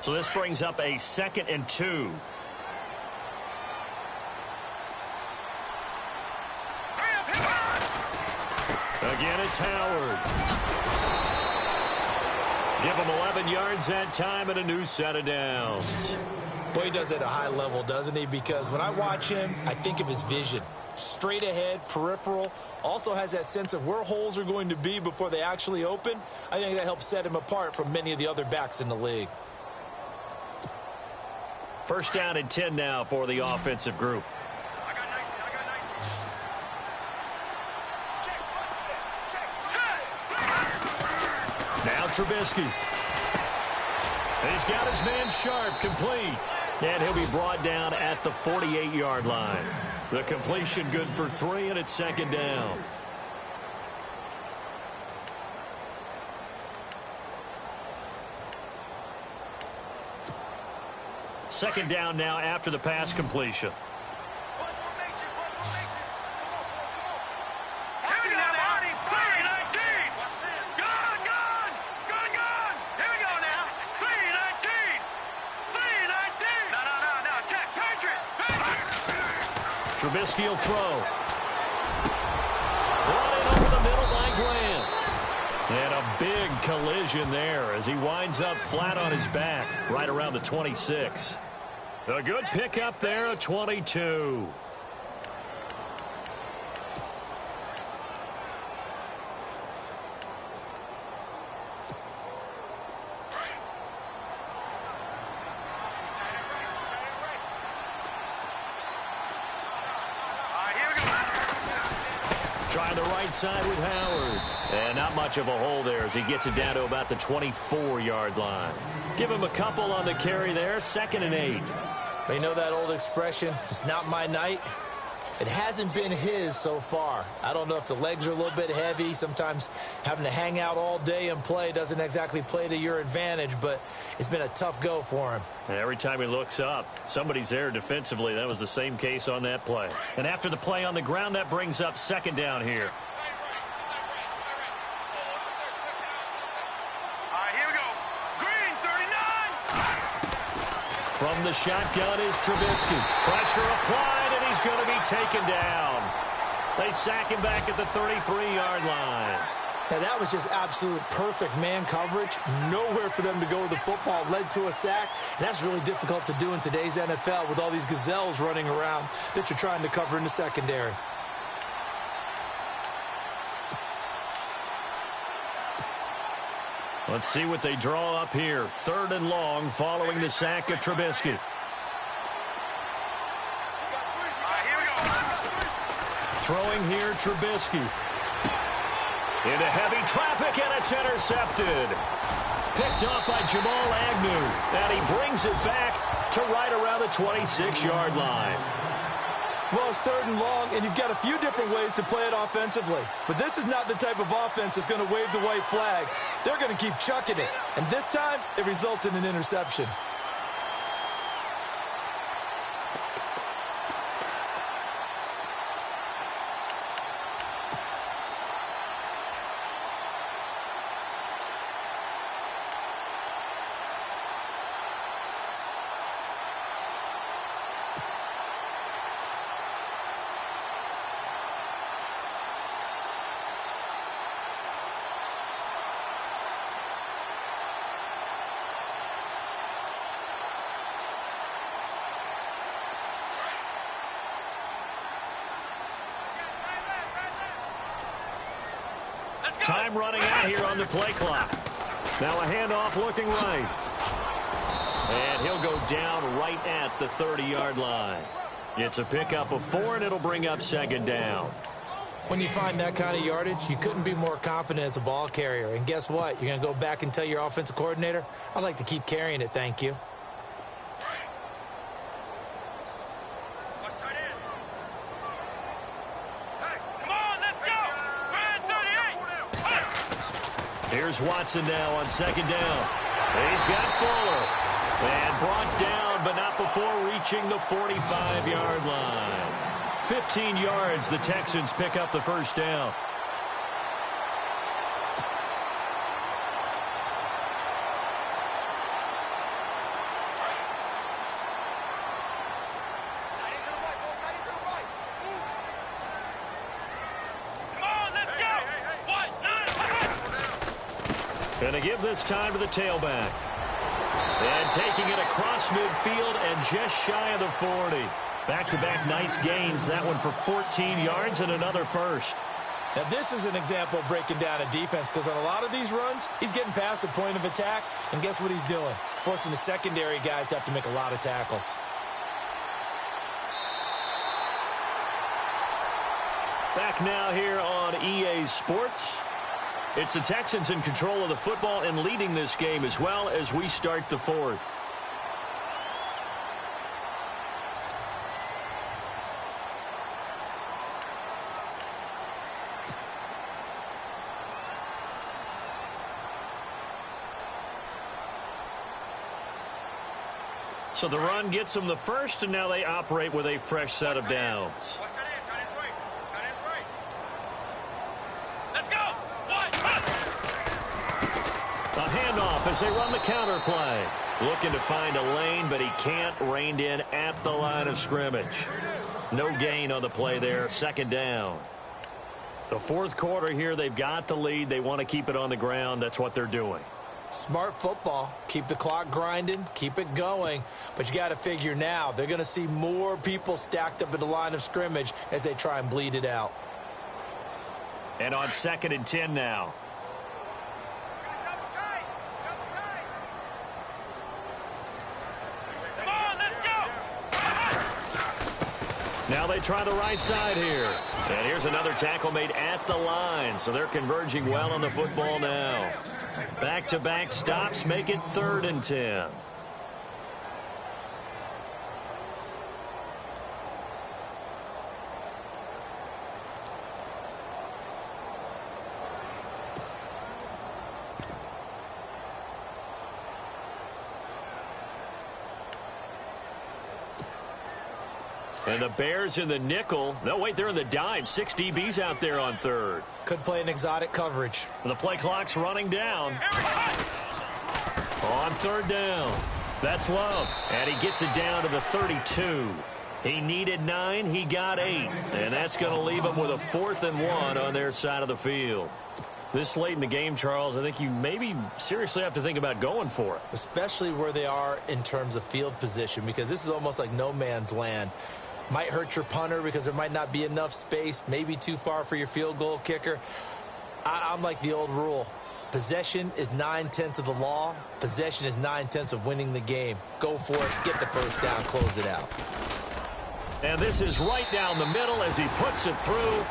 So this brings up a 2nd and 2. Again, it's Howard. Give him 11 yards that time and a new set of downs. Boy, he does it at a high level, doesn't he? Because when I watch him, I think of his vision. Straight ahead, peripheral, also has that sense of where holes are going to be before they actually open. I think that helps set him apart from many of the other backs in the league. First down and 10 now for the offensive group. Now Trubisky. He's got his man Sharp complete. And he'll be brought down at the 48-yard line. The completion good for 3, and it's 2nd down. Second down now after the pass completion. Trubisky will throw. Running over the middle by Grant. And a big collision there as he winds up flat on his back right around the 26. A good pickup there at 22. Trying the right side with Howard. And not much of a hole there as he gets it down to about the 24-yard line. Give him a couple on the carry there. 2nd and 8. You know that old expression, it's not my night? It hasn't been his so far. I don't know if the legs are a little bit heavy. Sometimes having to hang out all day and play doesn't exactly play to your advantage, but it's been a tough go for him. And every time he looks up, somebody's there defensively. That was the same case on that play. And after the play on the ground, that brings up second down here. From the shotgun is Trubisky. Pressure applied, and he's going to be taken down. They sack him back at the 33-yard line. Now, that was just absolute perfect man coverage. Nowhere for them to go with the football. Led to a sack, and that's really difficult to do in today's NFL with all these gazelles running around that you're trying to cover in the secondary. Let's see what they draw up here. 3rd and long following the sack of Trubisky. Throwing here, Trubisky. Into heavy traffic, and it's intercepted. Picked off by Jamal Agnew. And he brings it back to right around the 26-yard line. Well, it's 3rd and long, and you've got a few different ways to play it offensively. But this is not the type of offense that's going to wave the white flag. They're going to keep chucking it. And this time, it results in an interception. Time running out here on the play clock. Now a handoff looking right. And he'll go down right at the 30-yard line. It's a pickup of 4, and it'll bring up second down. When you find that kind of yardage, you couldn't be more confident as a ball carrier. And guess what? You're going to go back and tell your offensive coordinator, I'd like to keep carrying it, thank you. Here's Watson now on second down. He's got Fuller. And brought down, but not before reaching the 45-yard line. 15 yards, the Texans pick up the first down. Going to give this time to the tailback. And taking it across midfield and just shy of the 40. Back-to-back nice gains. That one for 14 yards and another first. Now, this is an example of breaking down a defense because on a lot of these runs, he's getting past the point of attack. And guess what he's doing? Forcing the secondary guys to have to make a lot of tackles. Back now here on EA Sports. It's the Texans in control of the football and leading this game as well as we start the 4th. So the run gets them the first, and now they operate with a fresh set of downs. A handoff as they run the counter play. Looking to find a lane, but he can't. Reined in at the line of scrimmage. No gain on the play there. Second down. The 4th quarter here, they've got the lead. They want to keep it on the ground. That's what they're doing. Smart football. Keep the clock grinding. Keep it going. But you got to figure now, they're going to see more people stacked up at the line of scrimmage as they try and bleed it out. And on 2nd and 10 now. Now they try the right side here. And here's another tackle made at the line. So they're converging well on the football now. Back-to-back stops make it 3rd and 10. And the Bears in the nickel. No, wait, they're in the dime. 6 DBs out there on third. Could play an exotic coverage. The play clock's running down. On third down. That's Love. And he gets it down to the 32. He needed 9. He got 8. And that's going to leave him with a 4th and 1 on their side of the field. This late in the game, Charles, I think you maybe seriously have to think about going for it. Especially where they are in terms of field position, because this is almost like no man's land. Might hurt your punter because there might not be enough space, maybe too far for your field goal kicker. I'm like the old rule. Possession is 9/10 of the law. Possession is 9/10 of winning the game. Go for it. Get the first down. Close it out. And this is right down the middle as he puts it through.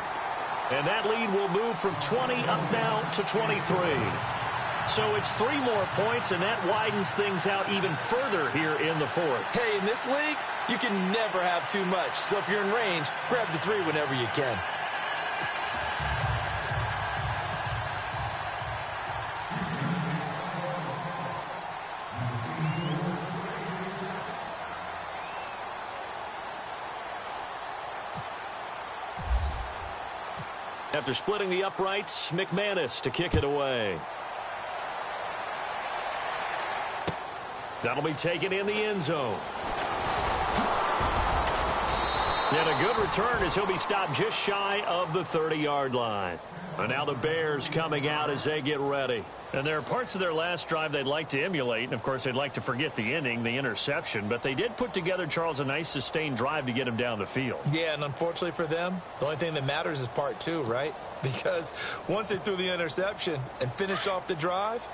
And that lead will move from 20 up now to 23. So it's 3 more points, and that widens things out even further here in the 4th. Hey, in this league, you can never have too much. So if you're in range, grab the 3 whenever you can. After splitting the uprights, McManus to kick it away. That'll be taken in the end zone. And a good return as he'll be stopped just shy of the 30-yard line. And now the Bears coming out as they get ready. And there are parts of their last drive they'd like to emulate. And, of course, they'd like to forget the inning, the interception. But they did put together, Charles, a nice sustained drive to get him down the field. Yeah, and unfortunately for them, the only thing that matters is part 2, right? Because once they threw the interception and finished off the drive,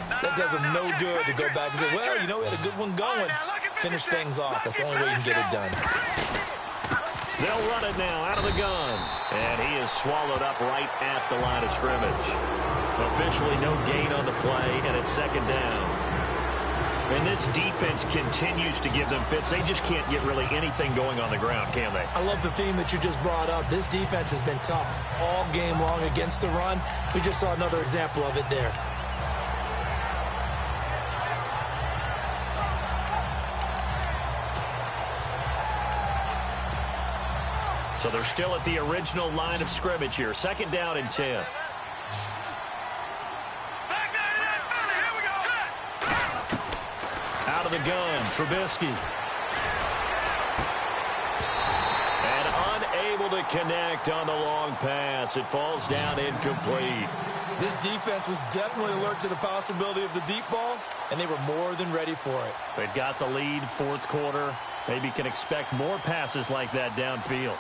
that does them no good to go back and say, well, you know, we had a good one going. Finish things off. That's the only way you can get it done. They'll run it now out of the gun. And he is swallowed up right at the line of scrimmage. Officially no gain on the play, and it's 2nd down. And this defense continues to give them fits. They just can't get really anything going on the ground, can they? I love the theme that you just brought up. This defense has been tough all game long against the run. We just saw another example of it there. So they're still at the original line of scrimmage here. 2nd down and 10. Out of the gun, Trubisky. And unable to connect on the long pass. It falls down incomplete. This defense was definitely alert to the possibility of the deep ball, and they were more than ready for it. They've got the lead, 4th quarter. Maybe can expect more passes like that downfield.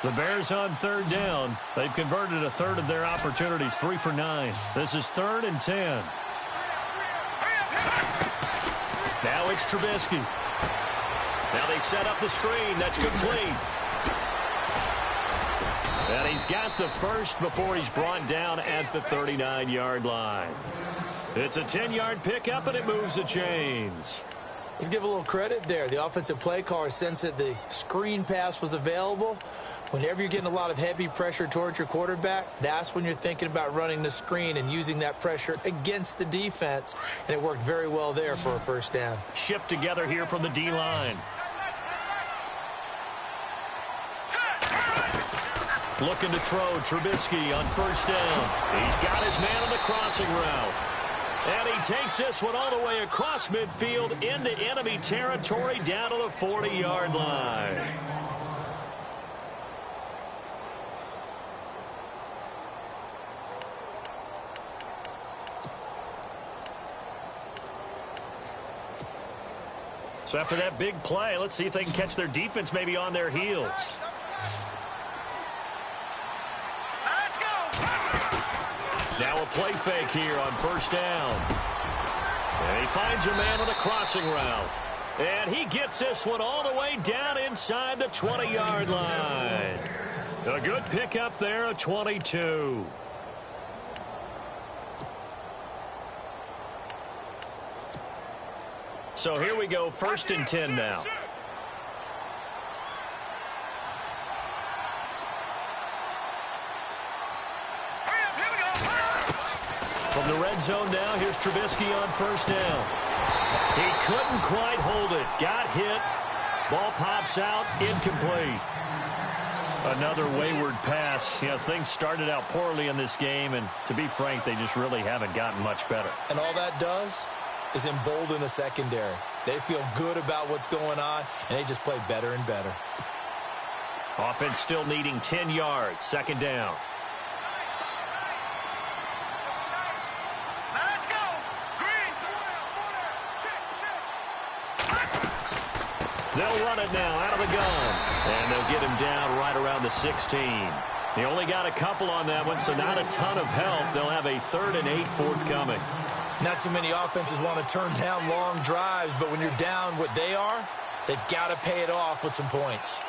The Bears on 3rd down. They've converted a 1/3 of their opportunities, 3 for 9. This is 3rd and 10. Now it's Trubisky. Now they set up the screen. That's complete. And he's got the first before he's brought down at the 39-yard line. It's a 10-yard pickup, and it moves the chains. Let's give a little credit there. The offensive play caller sensed that the screen pass was available. Whenever you're getting a lot of heavy pressure towards your quarterback, that's when you're thinking about running the screen and using that pressure against the defense. And it worked very well there for a 1st down. Shift together here from the D-line. Looking to throw Trubisky on 1st down. He's got his man on the crossing route. And he takes this one all the way across midfield into enemy territory down to the 40-yard line. So after that big play, let's see if they can catch their defense maybe on their heels. Let's go. Now a play fake here on 1st down. And he finds a man on the crossing route. And he gets this one all the way down inside the 20-yard line. A good pickup there, a 22. So here we go, 1st and 10 now. From the red zone now, here's Trubisky on first down. He couldn't quite hold it. Got hit. Ball pops out. Incomplete. Another wayward pass. You know, things started out poorly in this game, and to be frank, they just really haven't gotten much better. And all that does is embolden the secondary. They feel good about what's going on, and they just play better and better. Offense still needing 10 yards. Second down. Let's go. Green. They'll run it now out of the gun. And they'll get him down right around the 16. He only got a couple on that one, so not a ton of help. They'll have a 3rd and 8 forthcoming. Not too many offenses want to turn down long drives, but when you're down what they are, they've got to pay it off with some points.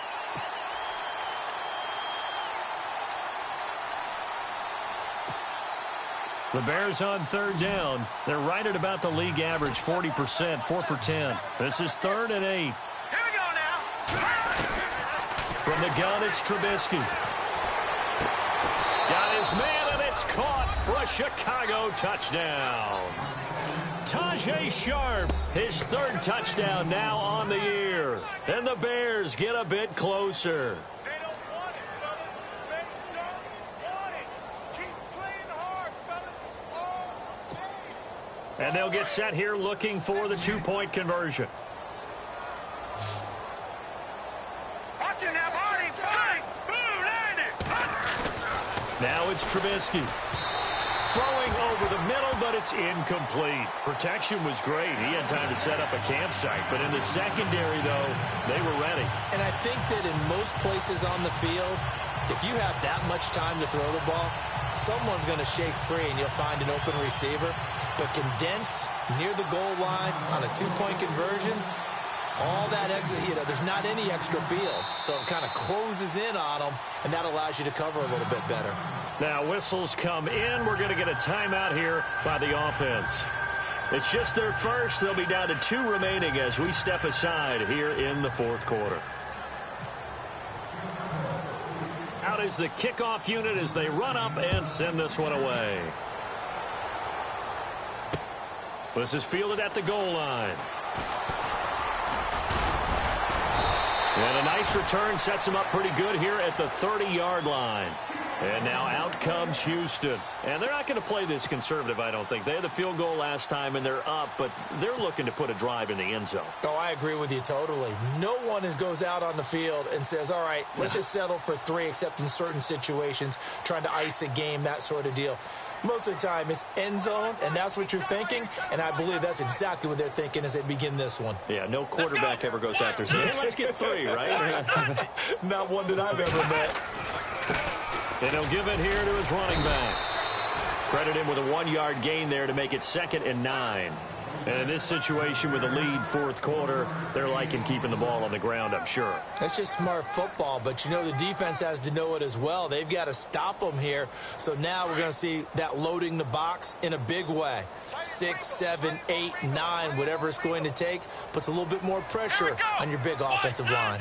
The Bears on 3rd down. They're right at about the league average, 40%, 4 for 10. This is 3rd and 8. Here we go now. From the gun, it's Trubisky. Got his man, and it's caught for a Chicago touchdown. Tajay Sharp, his 3rd touchdown now on the year. And the Bears get a bit closer. They don't want it, fellas. They don't want it. Keep playing hard, fellas. All day. And they'll get set here looking for the 2-point conversion. Watch it now, Barney. Bang. Boom, land it. Now it's Trubisky. Throwing over the middle, but it's incomplete. Protection was great. He had time to set up a campsite. But in the secondary, though, they were ready. And I think that in most places on the field, if you have that much time to throw the ball, someone's going to shake free and you'll find an open receiver. But condensed near the goal line on a 2-point conversion, all that exit, there's not any extra field. So it kind of closes in on them, and that allows you to cover a little bit better. Now whistles come in. We're going to get a timeout here by the offense. It's just their first. They'll be down to 2 remaining as we step aside here in the 4th quarter. Out is the kickoff unit as they run up and send this one away. This is fielded at the goal line. And a nice return sets him up pretty good here at the 30-yard line. And now out comes Houston. And they're not going to play this conservative, I don't think. They had the field goal last time, and they're up, but they're looking to put a drive in the end zone. Oh, I agree with you totally. No one goes out on the field and says, all right, let's just settle for 3, except in certain situations, trying to ice a game, that sort of deal. Most of the time, it's end zone, and that's what you're thinking, and I believe that's exactly what they're thinking as they begin this one. Yeah, no quarterback ever goes out there saying, hey, let's get 3, right? Not one that I've ever met. And he'll give it here to his running back. Credit him with a 1-yard gain there to make it 2nd and 9. And in this situation with a lead 4th quarter, they're liking keeping the ball on the ground, I'm sure. That's just smart football, but the defense has to know it as well. They've got to stop them here. So now we're going to see that loading the box in a big way. 6, 7, 8, 9, whatever it's going to take, puts a little bit more pressure on your big offensive line.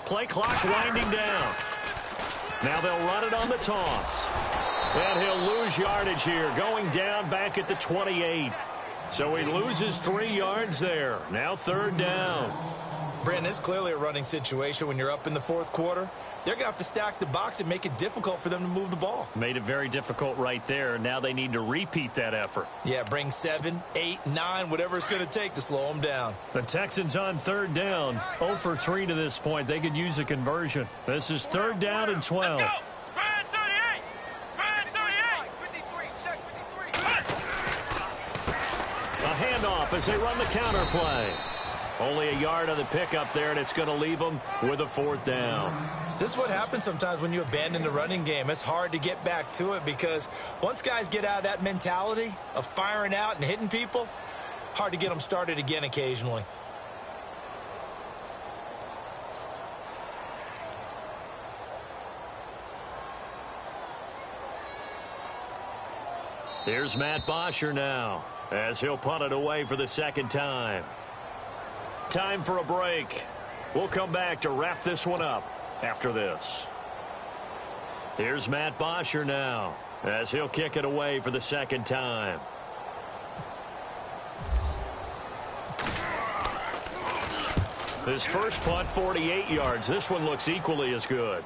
Play clock winding down. Now they'll run it on the toss. And he'll lose yardage here, going down back at the 28. So he loses 3 yards there. Now 3rd down. Brandon, it's clearly a running situation when you're up in the 4th quarter. They're going to have to stack the box and make it difficult for them to move the ball. Made it very difficult right there. Now they need to repeat that effort. Yeah, bring 7, 8, 9, whatever it's going to take to slow them down. The Texans on 3rd down. 0 for 3 to this point. They could use a conversion. This is 3rd down and 12. Let's go. Brand 38. Brand 38. A handoff as they run the counter play. Only a yard on the pickup there, and it's going to leave them with a 4th down. This is what happens sometimes when you abandon the running game. It's hard to get back to it because once guys get out of that mentality of firing out and hitting people, hard to get them started again occasionally. Here's Matt Bosher now. as he'll punt it away for the second time. Time for a break. We'll come back to wrap this one up after this. Here's Matt Bosher now, as he'll kick it away for the second time. His first punt, 48 yards. This one looks equally as good.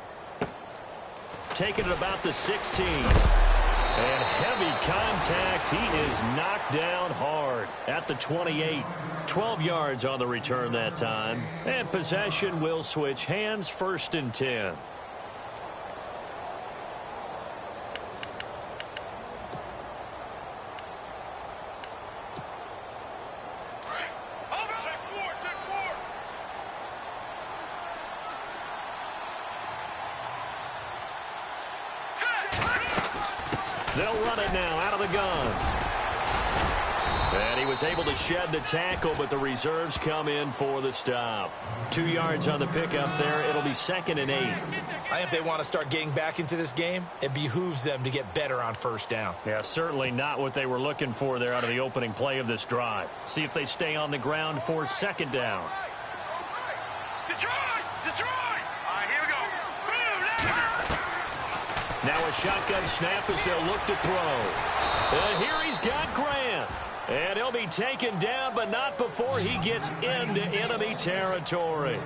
Taking it about the 16. And heavy contact. He is knocked down hard at the 28. 12 yards on the return that time. And possession will switch hands, 1st and 10. They'll run it now out of the gun. And he was able to shed the tackle, but the reserves come in for the stop. 2 yards on the pickup there. It'll be 2nd and 8. I think if they want to start getting back into this game, it behooves them to get better on 1st down. Yeah, certainly not what they were looking for there out of the opening play of this drive. See if they stay on the ground for 2nd down. Detroit! All right, here we go. Now a shotgun snap as they'll look to throw. And here he's got Grant. And he'll be taken down, but not before he gets into enemy territory.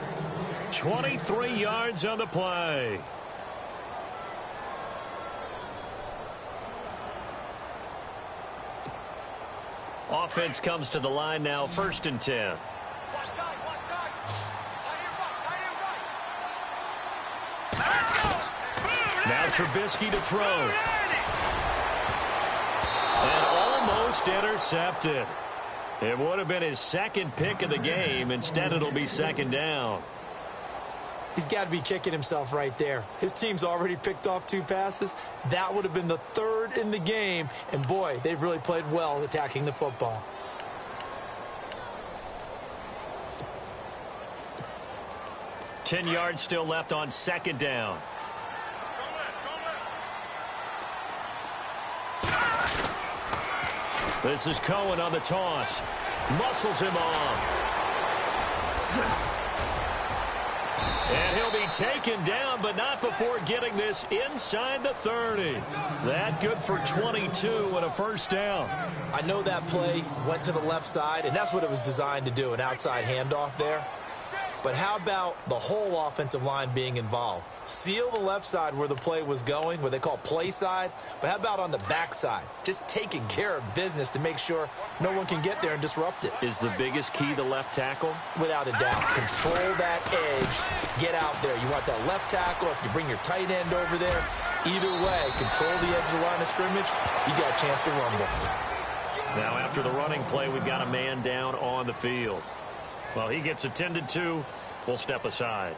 23 yards on the play. Offense comes to the line now, 1st and 10. Now Trubisky to throw. And almost intercepted. It would have been his 2nd pick of the game. Instead, it'll be 2nd down. He's got to be kicking himself right there. His team's already picked off 2 passes. That would have been the 3rd in the game. And, boy, they've really played well attacking the football. Ten yards still left on 2nd down. This is Cohen on the toss. Muscles him off. And he'll be taken down, but not before getting this inside the 30. That good for 22 and a 1st down. I know that play went to the left side, and that's what it was designed to do, an outside handoff there. But how about the whole offensive line being involved? Seal the left side where the play was going, what they call play side. But how about on the back side? Just taking care of business to make sure no one can get there and disrupt it. Is the biggest key the left tackle? Without a doubt. Control that edge. Get out there. You want that left tackle. If you bring your tight end over there, either way, control the edge of the line of scrimmage, you got a chance to rumble. Now after the running play, we've got a man down on the field. Well, he gets attended to. We'll step aside.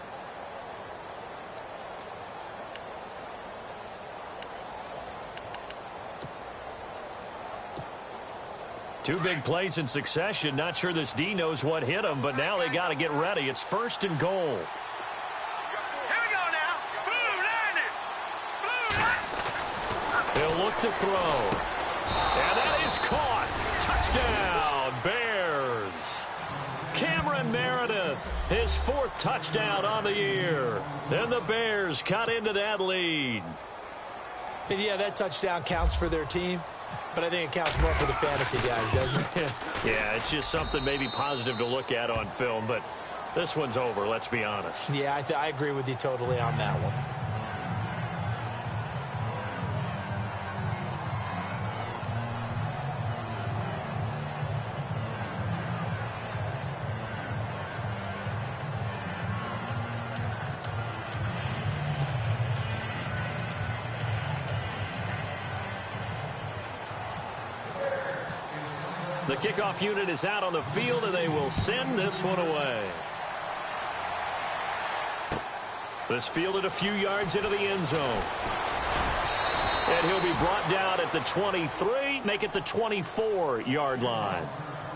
Two big plays in succession. Not sure this D knows what hit him, but now they got to get ready. It's 1st and goal. Here we go now. Boom, landed. He'll look to throw. And that is caught. Touchdown, Bears. Cameron Meredith, his 4th touchdown on the year. And the Bears cut into that lead. And yeah, that touchdown counts for their team, but I think it counts more for the fantasy guys, doesn't it? Yeah, it's just something maybe positive to look at on film, but this one's over, let's be honest. Yeah, I agree with you totally on that one. The kickoff unit is out on the field, and they will send this one away. This fielded a few yards into the end zone. And he'll be brought down at the 23, make it the 24-yard line.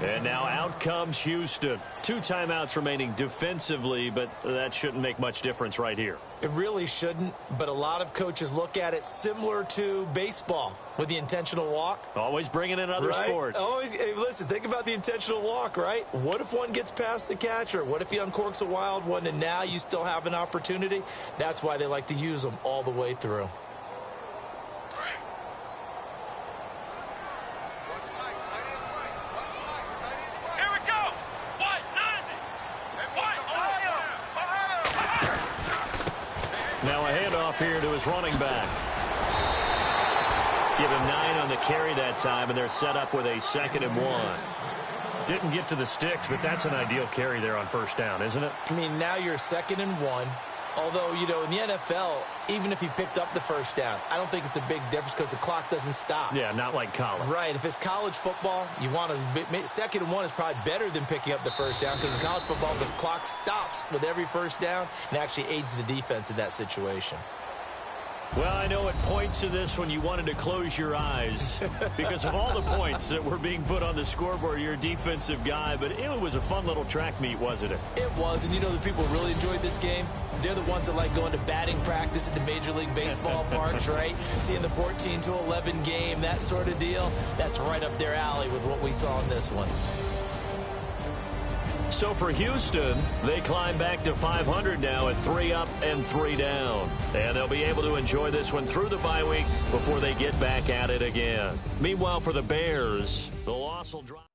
And now out comes Houston. 2 timeouts remaining defensively, but that shouldn't make much difference right here. It really shouldn't, but a lot of coaches look at it similar to baseball with the intentional walk. Always bringing in other sports. Always. Hey, listen, think about the intentional walk, right? What if one gets past the catcher? What if he uncorks a wild one and now you still have an opportunity? That's why they like to use them all the way through. Now a handoff here to his running back. Give him 9 on the carry that time, and they're set up with a 2nd and 1. Didn't get to the sticks, but that's an ideal carry there on first down, isn't it? I mean, now you're 2nd and 1. Although, you know, in the NFL, even if he picked up the first down, I don't think it's a big difference because the clock doesn't stop. Yeah, not like college. Right. If it's college football, you want to 2nd and 1 is probably better than picking up the first down because in college football, the clock stops with every first down and actually aids the defense in that situation. Well, I know at points of this when you wanted to close your eyes because of all the points that were being put on the scoreboard. You're a defensive guy, but it was a fun little track meet, wasn't it? It was, and you know the people who really enjoyed this game? They're the ones that like going to batting practice at the Major League Baseball parks, right? Seeing the 14-11 game, that sort of deal. That's right up their alley with what we saw in this one. So for Houston, they climb back to 500 now at 3 up and 3 down. And they'll be able to enjoy this one through the bye week before they get back at it again. Meanwhile, for the Bears, the loss will drop.